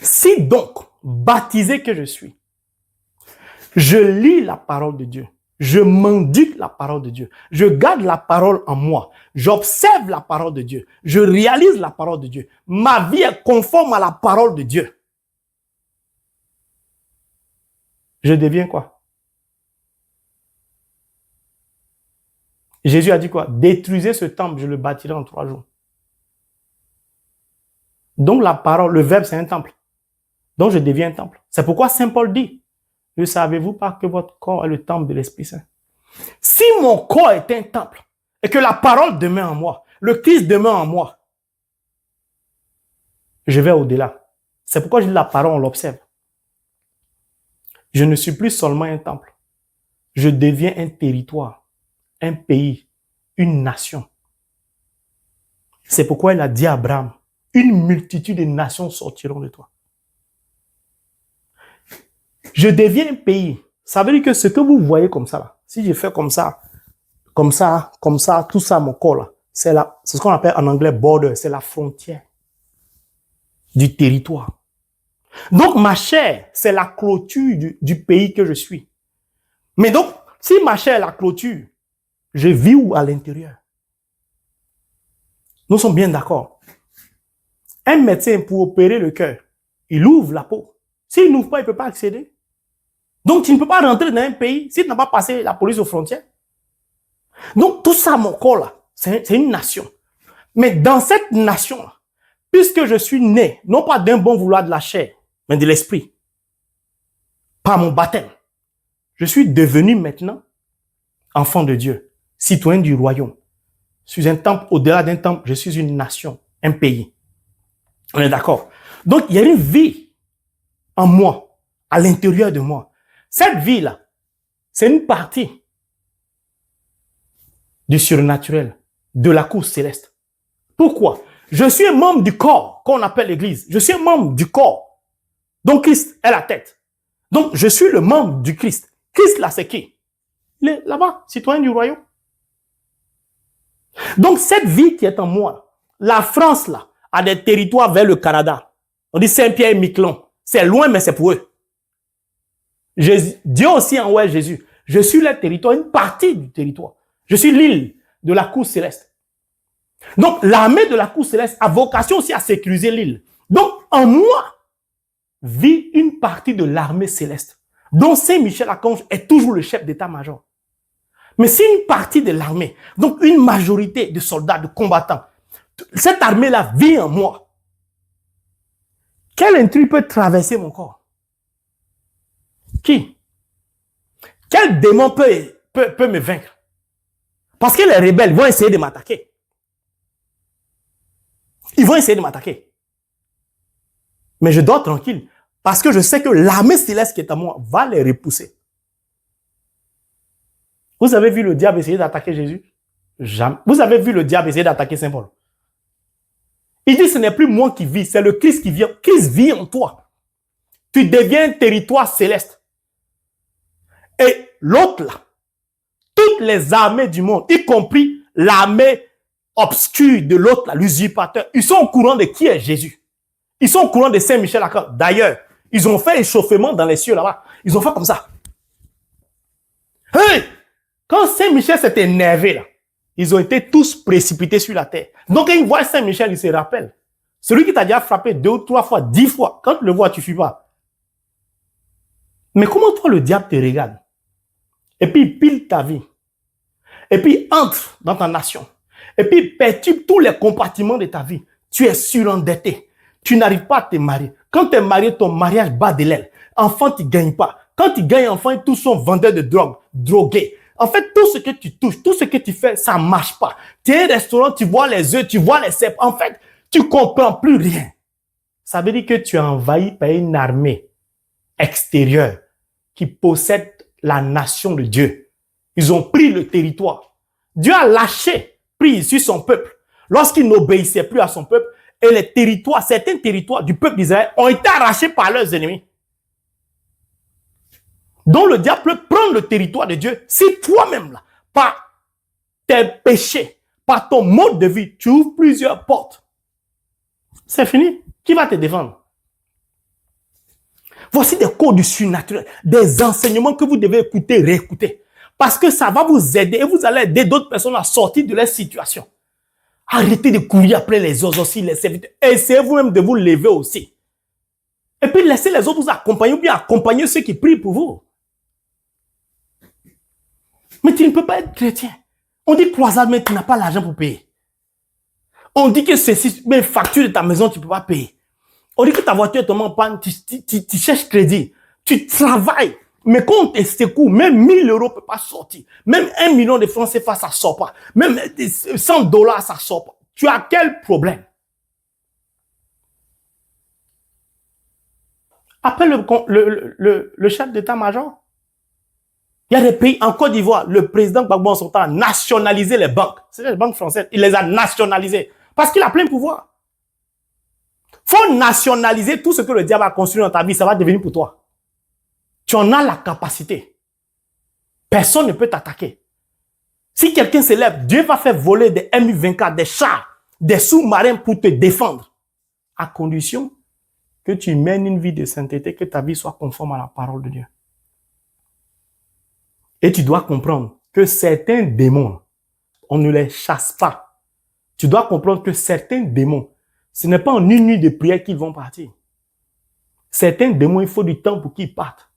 Si donc, baptisé que je suis, je lis la parole de Dieu, je m'indique la parole de Dieu, je garde la parole en moi, j'observe la parole de Dieu, je réalise la parole de Dieu, ma vie est conforme à la parole de Dieu. Je deviens quoi? Jésus a dit quoi? Détruisez ce temple, je le bâtirai en 3 jours. Donc la parole, le verbe, c'est un temple. Donc je deviens un temple. C'est pourquoi Saint Paul dit, ne savez-vous pas que votre corps est le temple de l'Esprit Saint? Si mon corps est un temple et que la parole demeure en moi, le Christ demeure en moi, je vais au-delà. C'est pourquoi je dis la parole, on l'observe. Je ne suis plus seulement un temple. Je deviens un territoire, un pays, une nation. C'est pourquoi il a dit à Abraham, une multitude de nations sortiront de toi. Je deviens un pays. Ça veut dire que ce que vous voyez comme ça, là, si je fais comme ça, tout ça, mon corps, là, c'est ce qu'on appelle en anglais border, c'est la frontière du territoire. Donc, ma chair, c'est la clôture du pays que je suis. Mais donc, si ma chair est la clôture, je vis où à l'intérieur? Nous sommes bien d'accord. Un médecin, pour opérer le cœur, il ouvre la peau. S'il n'ouvre pas, il ne peut pas accéder. Donc, tu ne peux pas rentrer dans un pays si tu n'as pas passé la police aux frontières. Donc, tout ça, mon corps, là, c'est une nation. Mais dans cette nation-là, puisque je suis né, non pas d'un bon vouloir de la chair, mais de l'esprit, par mon baptême, je suis devenu maintenant enfant de Dieu, citoyen du royaume. Je suis un temple, au-delà d'un temple, je suis une nation, un pays. On est d'accord? Donc, il y a une vie en moi, à l'intérieur de moi. Cette vie-là, c'est une partie du surnaturel, de la cour céleste. Pourquoi? Je suis un membre du corps qu'on appelle l'Église. Je suis un membre du corps. Donc, Christ est la tête. Donc, je suis le membre du Christ. Christ, là, c'est qui? Il est là-bas, citoyen du royaume. Donc, cette vie qui est en moi, la France, là, a des territoires vers le Canada. On dit Saint-Pierre et Miquelon. C'est loin, mais c'est pour eux. Dieu aussi envoie Jésus. Je suis le territoire, une partie du territoire. Je suis l'île de la cour céleste. Donc, l'armée de la cour céleste a vocation aussi à sécuriser l'île. Donc, en moi, vit une partie de l'armée céleste, dont Saint-Michel-Archange est toujours le chef d'état-major. Mais c'est une partie de l'armée, donc une majorité de soldats, de combattants. Cette armée-là vit en moi. Quel intrus peut traverser mon corps? Qui? Quel démon peut me vaincre? Parce que les rebelles vont essayer de m'attaquer. Ils vont essayer de m'attaquer. Mais je dors tranquille. Parce que je sais que l'armée céleste qui est à moi va les repousser. Vous avez vu le diable essayer d'attaquer Jésus? Jamais. Vous avez vu le diable essayer d'attaquer Saint Paul? Il dit, ce n'est plus moi qui vis, c'est le Christ qui vient. Christ vit en toi. Tu deviens un territoire céleste. Et l'autre là, toutes les armées du monde, y compris l'armée obscure de l'autre là, l'usurpateur, ils sont au courant de qui est Jésus. Ils sont au courant de Saint-Michel-Archange. D'ailleurs, ils ont fait échauffement dans les cieux là-bas. Ils ont fait comme ça. Hey! Quand Saint-Michel s'est énervé là, ils ont été tous précipités sur la terre. Donc, quand ils voient Saint-Michel, ils se rappellent. Celui qui t'a déjà frappé 2 ou 3 fois, 10 fois, quand tu le vois, tu ne fuis pas. Mais comment toi, le diable te regarde? Et puis, il pile ta vie. Et puis, il entre dans ta nation. Et puis, il perturbe tous les compartiments de ta vie. Tu es surendetté. Tu n'arrives pas à te marier. Quand tu es marié, ton mariage bat de l'aile. Enfant, tu ne gagnes pas. Quand tu gagnes enfant, tous sont vendeurs de drogue, drogués. En fait, tout ce que tu touches, tout ce que tu fais, ça ne marche pas. Tu es un restaurant, tu vois les œufs, tu vois les cèpes. En fait, tu ne comprends plus rien. Ça veut dire que tu es envahi par une armée extérieure qui possède la nation de Dieu. Ils ont pris le territoire. Dieu a lâché prise sur son peuple lorsqu'il n'obéissait plus à son peuple et les territoires, certains territoires du peuple d'Israël ont été arrachés par leurs ennemis. Donc le diable peut prendre le territoire de Dieu si toi-même, là, par tes péchés, par ton mode de vie, tu ouvres plusieurs portes. C'est fini. Qui va te défendre? Voici des codes du surnaturel, des enseignements que vous devez écouter, réécouter. Parce que ça va vous aider et vous allez aider d'autres personnes à sortir de leur situation. Arrêtez de courir après les autres aussi, les serviteurs. Essayez vous-même de vous lever aussi. Et puis laissez les autres vous accompagner ou bien accompagner ceux qui prient pour vous. Mais tu ne peux pas être chrétien. On dit croisade, mais tu n'as pas l'argent pour payer. On dit que ceci, mais facture de ta maison, tu ne peux pas payer. On dit que ta voiture est tombée en panne, tu cherches crédit. Tu travailles. Mais quand on te secoue, même 1000 euros ne peut pas sortir. Même 1 million de francs CFA, ça ne sort pas. Même 100 dollars, ça ne sort pas. Tu as quel problème? Appelle le chef d'état-major. Il y a des pays, en Côte d'Ivoire, le président Gbagbo en son temps a nationalisé les banques. C'est les banques françaises. Il les a nationalisées. Parce qu'il a plein de pouvoir. Il faut nationaliser tout ce que le diable a construit dans ta vie. Ça va devenir pour toi. Tu en as la capacité. Personne ne peut t'attaquer. Si quelqu'un s'élève, Dieu va faire voler des MU-24, des chars, des sous-marins pour te défendre. À condition que tu mènes une vie de sainteté, que ta vie soit conforme à la parole de Dieu. Et tu dois comprendre que certains démons, on ne les chasse pas. Tu dois comprendre que certains démons, Ce n'est pas en une nuit de prière qu'ils vont partir. Certains démons, il faut du temps pour qu'ils partent.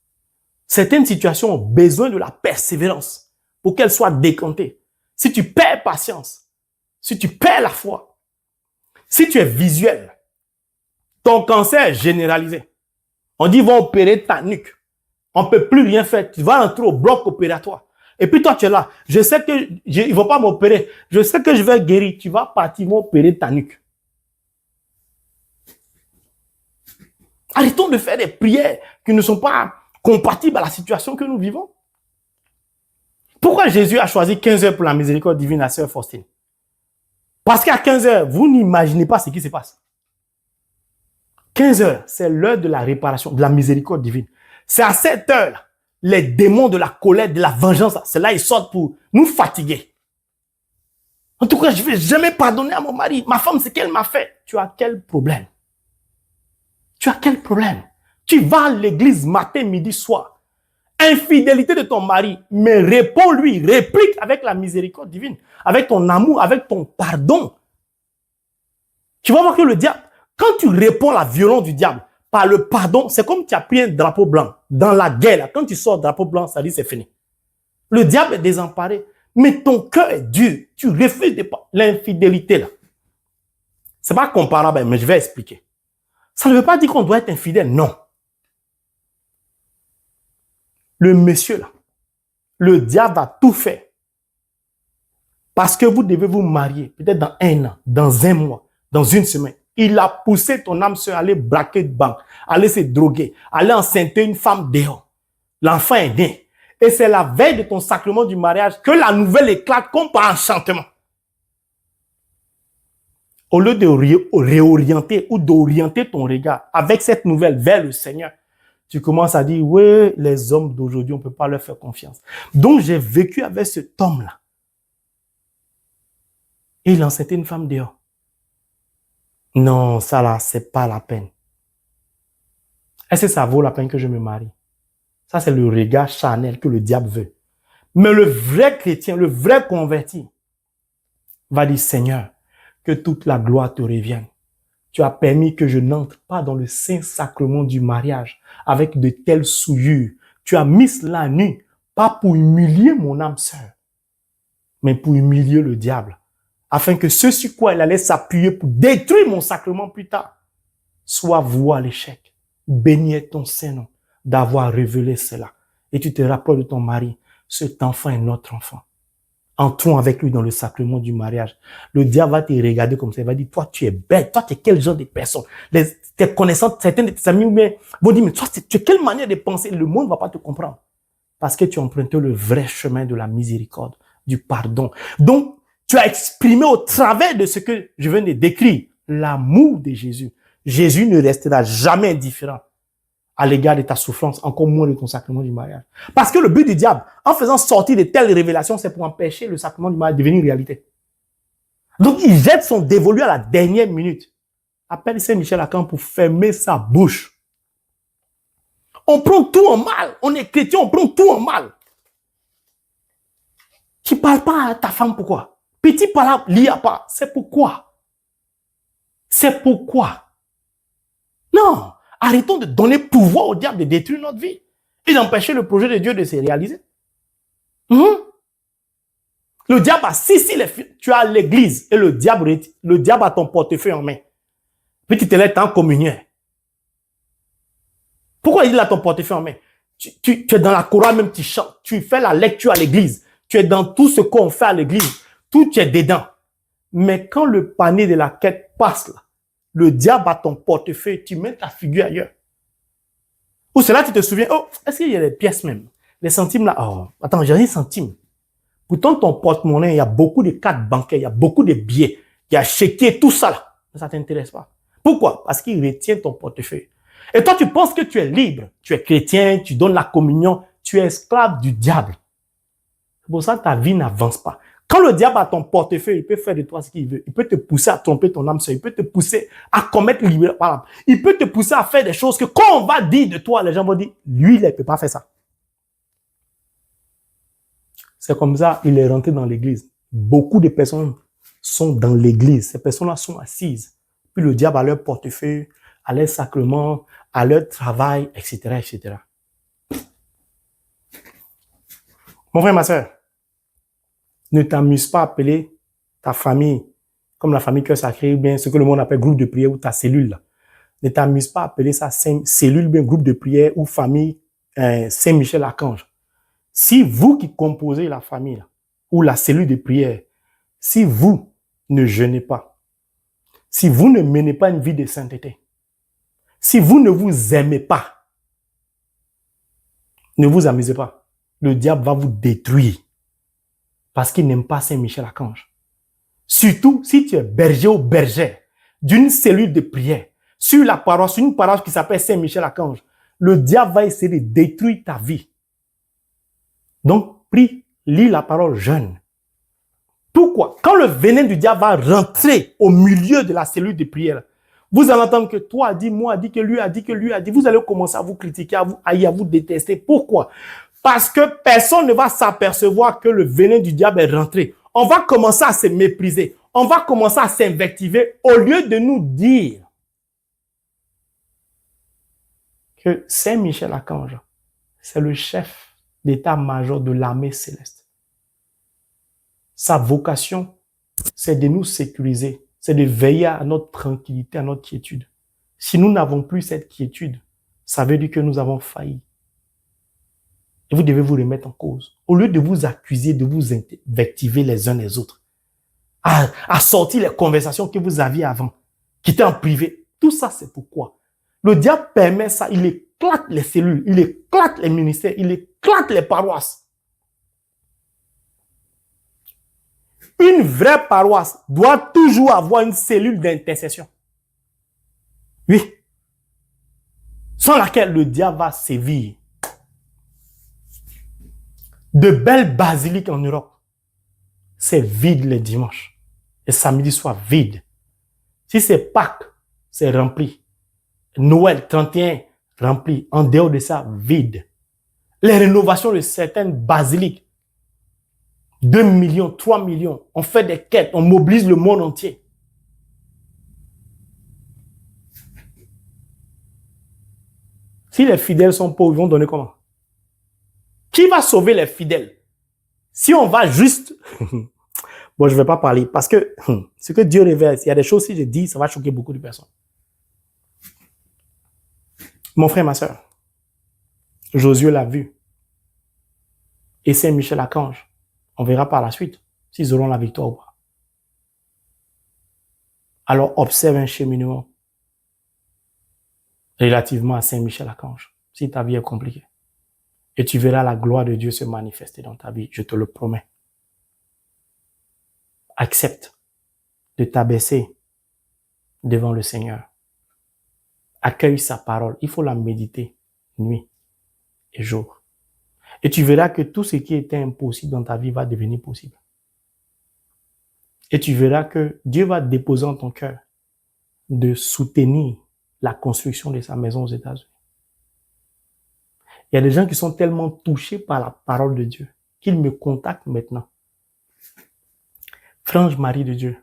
Certaines situations ont besoin de la persévérance pour qu'elles soient décantées. Si tu perds patience, si tu perds la foi, si tu es visuel, ton cancer est généralisé. On dit, ils vont opérer ta nuque. On ne peut plus rien faire. Tu vas entrer au bloc opératoire. Et puis toi, tu es là. Je sais que ils ne vont pas m'opérer. Je sais que je vais guérir. Tu vas partir, ils vont opérer ta nuque. Arrêtons de faire des prières qui ne sont pas compatibles à la situation que nous vivons. Pourquoi Jésus a choisi 15 heures pour la miséricorde divine à Sœur Faustine? Parce qu'à 15 heures, vous n'imaginez pas ce qui se passe. 15 heures, c'est l'heure de la réparation, de la miséricorde divine. C'est à cette heure, les démons de la colère, de la vengeance, c'est là ils sortent pour nous fatiguer. En tout cas, je ne vais jamais pardonner à mon mari. Ma femme, c'est qu'elle m'a fait. Tu as quel problème? Tu as quel problème? Tu vas à l'église matin, midi, soir. Infidélité de ton mari, mais réponds-lui, réplique avec la miséricorde divine, avec ton amour, avec ton pardon. Tu vas voir que le diable, quand tu réponds à la violence du diable par le pardon, c'est comme tu as pris un drapeau blanc. Dans la guerre, là, quand tu sors drapeau blanc, ça dit c'est fini. Le diable est désemparé, mais ton cœur est dur. Tu refuses l'infidélité là. C'est pas comparable, mais je vais expliquer. Ça ne veut pas dire qu'on doit être infidèle, non. Le monsieur là, le diable a tout fait. Parce que vous devez vous marier, peut-être dans 1 an, dans 1 mois, dans 1 semaine. Il a poussé ton âme sœur à aller braquer de banque, aller se droguer, aller enceinter une femme dehors. L'enfant est né. Et c'est la veille de ton sacrement du mariage que la nouvelle éclate comme par enchantement. Au lieu de réorienter ou d'orienter ton regard avec cette nouvelle vers le Seigneur, tu commences à dire, oui, les hommes d'aujourd'hui, on ne peut pas leur faire confiance. Donc, j'ai vécu avec cet homme-là. Et il enceintait une femme dehors. Non, ça là, c'est pas la peine. Est-ce que ça vaut la peine que je me marie? Ça, c'est le regard charnel que le diable veut. Mais le vrai chrétien, le vrai converti, va dire, Seigneur, que toute la gloire te revienne. Tu as permis que je n'entre pas dans le saint sacrement du mariage avec de telles souillures. Tu as mis cela nu, pas pour humilier mon âme sœur, mais pour humilier le diable, afin que ce sur quoi il allait s'appuyer pour détruire mon sacrement plus tard soit voué à l'échec. Béni est ton Saint-Nom d'avoir révélé cela. Et tu te rappelles de ton mari, cet enfant est notre enfant. Entrons avec lui dans le sacrement du mariage. Le diable va te regarder comme ça, il va dire, toi tu es bête, toi tu es quel genre de personne? Tes connaissances, certains de tes amis vont dire, mais toi tu es quelle manière de penser? Le monde ne va pas te comprendre. Parce que tu as emprunté le vrai chemin de la miséricorde, du pardon. Donc, tu as exprimé au travers de ce que je viens de décrire, l'amour de Jésus. Jésus ne restera jamais indifférent à l'égard de ta souffrance, encore moins de ton sacrement du mariage. Parce que le but du diable, en faisant sortir de telles révélations, c'est pour empêcher le sacrement du mariage de devenir réalité. Donc, il jette son dévolu à la dernière minute. Appelle Saint-Michel-Archange pour fermer sa bouche. On prend tout en mal. On est chrétien, on prend tout en mal. Tu ne parles pas à ta femme, pourquoi? Petit palabre, il n'y a pas. C'est pourquoi? C'est pourquoi? Non. Arrêtons de donner pouvoir au diable de détruire notre vie et d'empêcher le projet de Dieu de se réaliser. Le diable a tu as l'église et le diable a ton portefeuille en main. Puis tu te lèves en communion. Pourquoi il a ton portefeuille en main? Tu es dans la chorale même, tu chantes, tu fais la lecture à l'église, tu es dans tout ce qu'on fait à l'église, tout est dedans. Mais quand le panier de la quête passe là, le diable a ton portefeuille, tu mets ta figure ailleurs. Ou cela, tu te souviens, oh, est-ce qu'il y a des pièces même? Les centimes là, oh, attends, j'ai rien centime. Pourtant, ton porte-monnaie, il y a beaucoup de cartes bancaires, il y a beaucoup de billets, il y a chéquier, tout ça là. Mais ça ne t'intéresse pas. Pourquoi? Parce qu'il retient ton portefeuille. Et toi, tu penses que tu es libre, tu es chrétien, tu donnes la communion, tu es esclave du diable. C'est pour ça que ta vie n'avance pas. Quand le diable a ton portefeuille, il peut faire de toi ce qu'il veut. Il peut te pousser à tromper ton âme sœur. Il peut te pousser à commettre l'irrévérence. Il peut te pousser à faire des choses que quand on va dire de toi, les gens vont dire, lui, il ne peut pas faire ça. C'est comme ça, il est rentré dans l'église. Beaucoup de personnes sont dans l'église. Ces personnes-là sont assises puis le diable à leur portefeuille, à leurs sacrements, à leur travail, etc., etc. Mon frère, ma soeur, ne t'amuse pas à appeler ta famille comme la famille cœur sacré, ou bien ce que le monde appelle groupe de prière ou ta cellule. Là. Ne t'amuse pas à appeler ça cellule, bien groupe de prière ou famille Saint-Michel-Archange. Si vous qui composez la famille là, ou la cellule de prière, si vous ne jeûnez pas, si vous ne menez pas une vie de sainteté, si vous ne vous aimez pas, ne vous amusez pas. Le diable va vous détruire parce qu'il n'aime pas Saint-Michel-Archange. Surtout si tu es berger ou bergère d'une cellule de prière sur la paroisse, une paroisse qui s'appelle Saint-Michel-Archange, le diable va essayer de détruire ta vie. Donc, prie, lis la parole jeune. Pourquoi? Quand le venin du diable va rentrer au milieu de la cellule de prière, vous allez entendre que toi a dit, moi a dit, que lui a dit, que lui a dit. Vous allez commencer à vous critiquer, à vous haïr, à vous détester. Pourquoi? Parce que personne ne va s'apercevoir que le venin du diable est rentré. On va commencer à se mépriser. On va commencer à s'invectiver au lieu de nous dire que Saint-Michel-Archange, c'est le chef d'état-major de l'armée céleste. Sa vocation, c'est de nous sécuriser, c'est de veiller à notre tranquillité, à notre quiétude. Si nous n'avons plus cette quiétude, ça veut dire que nous avons failli. Et vous devez vous remettre en cause. Au lieu de vous accuser, de vous invectiver les uns les autres, à sortir les conversations que vous aviez avant, qui étaient en privé. Tout ça, c'est pourquoi. Le diable permet ça, il éclate les cellules, il éclate les ministères, il éclate les paroisses. Une vraie paroisse doit toujours avoir une cellule d'intercession. Oui. Sans laquelle le diable va sévir. De belles basiliques en Europe, c'est vide les dimanches. Et samedi soir, vide. Si c'est Pâques, c'est rempli. Noël, 31, rempli. En dehors de ça, vide. Les rénovations de certaines basiliques, 2 millions, 3 millions, on fait des quêtes, on mobilise le monde entier. Si les fidèles sont pauvres, ils vont donner comment? Qui va sauver les fidèles? Si on va juste... Bon, je ne vais pas parler parce que ce que Dieu révèle, il y a des choses, si je dis, ça va choquer beaucoup de personnes. Mon frère, ma soeur, Josué l'a vu. Et Saint-Michel-Archange. On verra par la suite s'ils auront la victoire ou pas. Alors, observe un cheminement relativement à Saint-Michel-Archange, si ta vie est compliquée. Et tu verras la gloire de Dieu se manifester dans ta vie, je te le promets. Accepte de t'abaisser devant le Seigneur. Accueille sa parole. Il faut la méditer nuit et jour. Et tu verras que tout ce qui était impossible dans ta vie va devenir possible. Et tu verras que Dieu va déposer en ton cœur de soutenir la construction de sa maison aux États-Unis. Il y a des gens qui sont tellement touchés par la parole de Dieu qu'ils me contactent maintenant. Frange Marie de Dieu,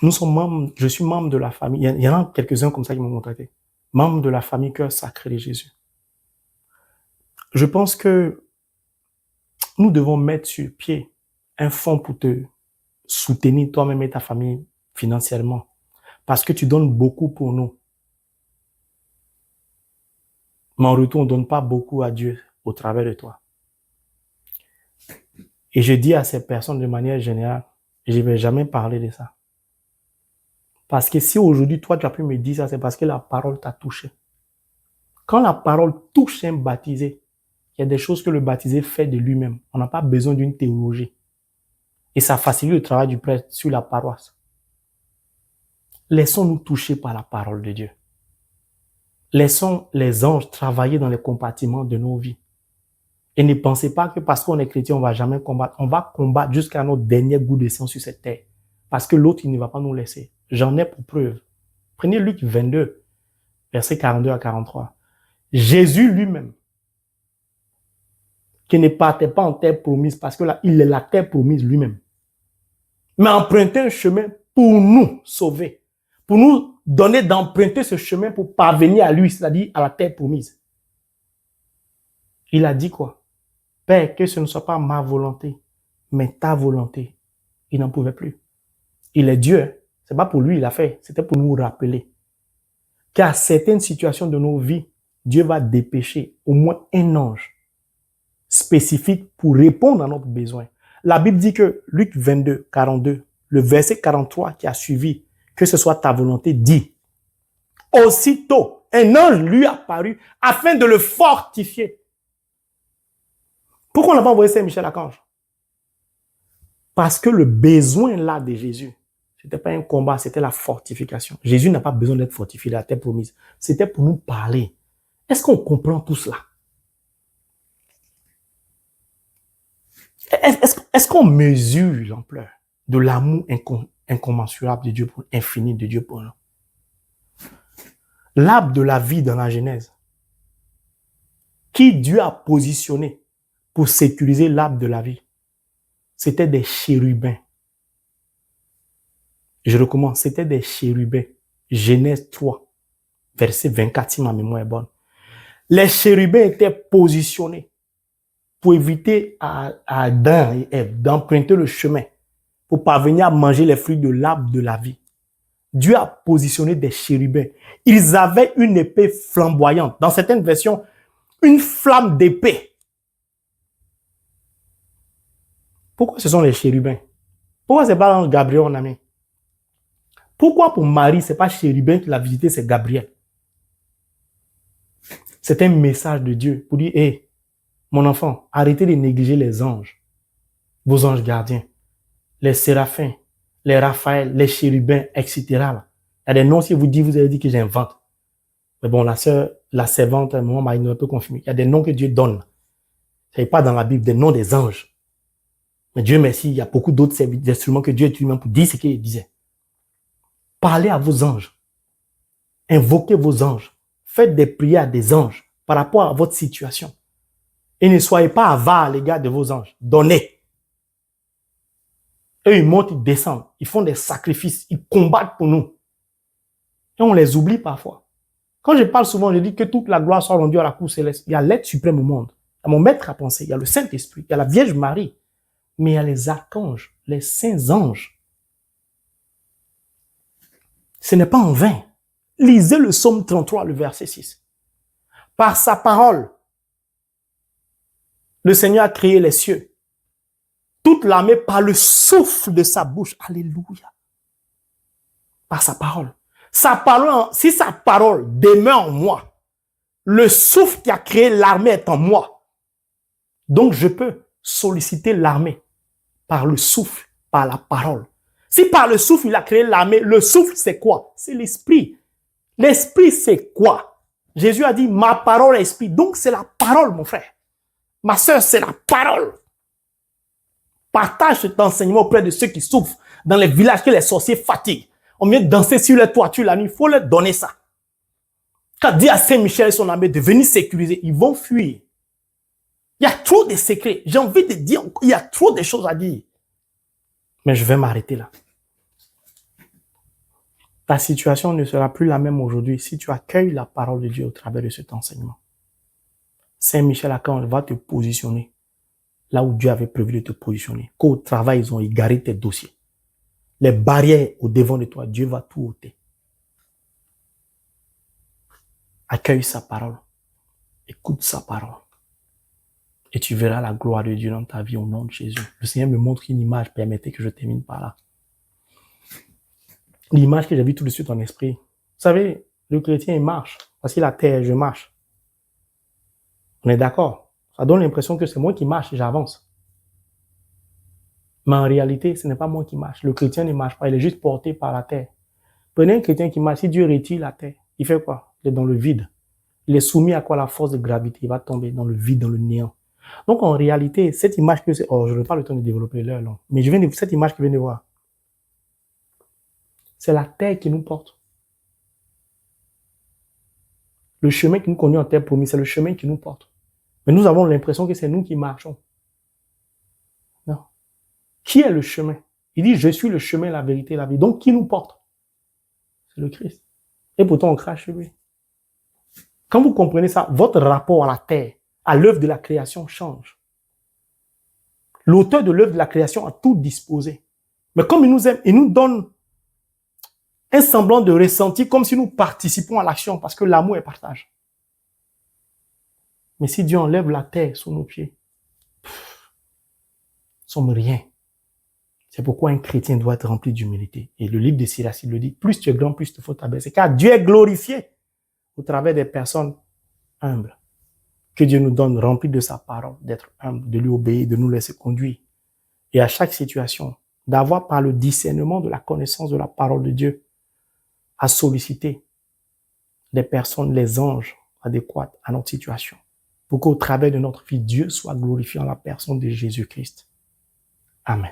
nous sommes membres, je suis membre de la famille. Il y en a quelques-uns comme ça qui m'ont contacté. Membre de la famille Cœur Sacré de Jésus. Je pense que nous devons mettre sur pied un fonds pour te soutenir toi-même et ta famille financièrement. Parce que tu donnes beaucoup pour nous. Mais en retour, on ne donne pas beaucoup à Dieu au travers de toi. Et je dis à ces personnes de manière générale, je ne vais jamais parler de ça. Parce que si aujourd'hui, toi, tu as pu me dire ça, c'est parce que la parole t'a touché. Quand la parole touche un baptisé, il y a des choses que le baptisé fait de lui-même. On n'a pas besoin d'une théologie. Et ça facilite le travail du prêtre sur la paroisse. Laissons-nous toucher par la parole de Dieu. Laissons les anges travailler dans les compartiments de nos vies. Et ne pensez pas que parce qu'on est chrétien, on ne va jamais combattre. On va combattre jusqu'à notre dernier goût de sang sur cette terre. Parce que l'autre, il ne va pas nous laisser. J'en ai pour preuve. Prenez Luc 22, versets 42 à 43. Jésus lui-même, qui ne partait pas en terre promise, parce que là, il est la terre promise lui-même, mais empruntait un chemin pour nous sauver, pour nous donner d'emprunter ce chemin pour parvenir à lui, c'est-à-dire à la terre promise. Il a dit quoi? Père, que ce ne soit pas ma volonté, mais ta volonté. Il n'en pouvait plus. Il est Dieu. C'est pas pour lui, il a fait. C'était pour nous rappeler qu'à certaines situations de nos vies, Dieu va dépêcher au moins un ange spécifique pour répondre à notre besoin. La Bible dit que Luc 22, 42, le verset 43 qui a suivi, que ce soit ta volonté, dit, aussitôt, un ange lui apparut afin de le fortifier. Pourquoi on n'a pas envoyé Saint-Michel Archange? Parce que le besoin là de Jésus, c'était pas un combat, c'était la fortification. Jésus n'a pas besoin d'être fortifié, la terre promise. C'était pour nous parler. Est-ce qu'on comprend tout cela? Est-ce qu'on mesure l'ampleur de l'amour incommensurable de Dieu pour infini de Dieu pour nous? L'arbre de la vie dans la Genèse, qui Dieu a positionné pour sécuriser l'arbre de la vie, c'était des chérubins. Je recommence, c'était des chérubins. Genèse 3, verset 24, si ma mémoire est bonne. Les chérubins étaient positionnés pour éviter à Adam et Ève d'emprunter le chemin pour parvenir à manger les fruits de l'arbre de la vie. Dieu a positionné des chérubins. Ils avaient une épée flamboyante. Dans certaines versions, une flamme d'épée. Pourquoi ce sont les chérubins? Pourquoi c'est pas l'ange Gabriel, mon ami? Pourquoi pour Marie, c'est pas chérubin qui l'a visité, c'est Gabriel? C'est un message de Dieu pour dire, hé, mon enfant, arrêtez de négliger les anges, vos anges gardiens, les séraphins, les Raphaël, les chérubins, etc. Là. Il y a des noms, si vous dites, vous avez dit que j'invente. Mais bon, la servante, moi, m'a un peu confirmé. Il y a des noms que Dieu donne. Ce n'est pas dans la Bible, des noms des anges. Mais Dieu merci, il y a beaucoup d'autres instruments que Dieu utilise pour dire ce qu'il disait. Parlez à vos anges. Invoquez vos anges. Faites des prières à des anges par rapport à votre situation. Et ne soyez pas avares à l'égard de vos anges. Donnez. Eux, ils montent, ils descendent. Ils font des sacrifices. Ils combattent pour nous. Et on les oublie parfois. Quand je parle souvent, je dis que toute la gloire soit rendue à la cour céleste. Il y a l'être suprême au monde. Il y a mon maître à penser. Il y a le Saint-Esprit. Il y a la Vierge Marie. Mais il y a les archanges, les saints anges. Ce n'est pas en vain. Lisez le psaume 33, le verset 6. Par sa parole, le Seigneur a créé les cieux. Toute l'armée par le souffle de sa bouche. Alléluia. Par sa parole. Si sa parole demeure en moi, le souffle qui a créé l'armée est en moi. Donc je peux solliciter l'armée par le souffle, par la parole. Si par le souffle il a créé l'armée, le souffle c'est quoi? C'est l'esprit. L'esprit c'est quoi? Jésus a dit ma parole est esprit. Donc c'est la parole mon frère. Ma soeur, c'est la parole. Partage cet enseignement auprès de ceux qui souffrent dans les villages que les sorciers fatiguent. On vient danser sur les toitures la nuit. Il faut leur donner ça. Quand dit à Saint-Michel et son armée de venir sécuriser, ils vont fuir. Il y a trop de secrets. J'ai envie de dire, il y a trop de choses à dire. Mais je vais m'arrêter là. Ta situation ne sera plus la même aujourd'hui si tu accueilles la parole de Dieu au travers de cet enseignement. Saint-Michel Archange va te positionner là où Dieu avait prévu de te positionner. Qu'au travail, ils ont égaré tes dossiers. Les barrières au devant de toi, Dieu va tout ôter. Accueille sa parole. Écoute sa parole. Et tu verras la gloire de Dieu dans ta vie au nom de Jésus. Le Seigneur me montre une image, permettez que je termine par là. L'image que j'ai vue tout de suite en esprit. Vous savez, le chrétien, il marche. Parce qu'il a terre, je marche. On est d'accord. Ça donne l'impression que c'est moi qui marche et j'avance. Mais en réalité, ce n'est pas moi qui marche. Le chrétien ne marche pas, il est juste porté par la terre. Prenez un chrétien qui marche, si Dieu retire la terre, il fait quoi? Il est dans le vide. Il est soumis à quoi? La force de gravité. Il va tomber dans le vide, dans le néant. Donc en réalité, cette image que c'est... Oh, je n'ai pas le temps de développer l'heure, non. Mais cette image que vous venez de voir, c'est la terre qui nous porte. Le chemin qui nous conduit en terre promise, c'est le chemin qui nous porte. Mais nous avons l'impression que c'est nous qui marchons. Non. Qui est le chemin? Il dit, je suis le chemin, la vérité, la vie. Donc, qui nous porte? C'est le Christ. Et pourtant, on crache sur lui. Quand vous comprenez ça, votre rapport à la terre, à l'œuvre de la création change. L'auteur de l'œuvre de la création a tout disposé. Mais comme il nous aime, il nous donne un semblant de ressenti comme si nous participons à l'action parce que l'amour est partage. Mais si Dieu enlève la terre sous nos pieds, nous sommes rien. C'est pourquoi un chrétien doit être rempli d'humilité. Et le livre de Silas, il le dit, plus tu es grand, plus il te faut t'abaisser. Car Dieu est glorifié au travers des personnes humbles. Que Dieu nous donne remplis de sa parole, d'être humble, de lui obéir, de nous laisser conduire. Et à chaque situation, d'avoir par le discernement de la connaissance de la parole de Dieu, à solliciter les personnes, les anges adéquats à notre situation. Pour qu'au travers de notre vie, Dieu soit glorifié en la personne de Jésus-Christ. Amen.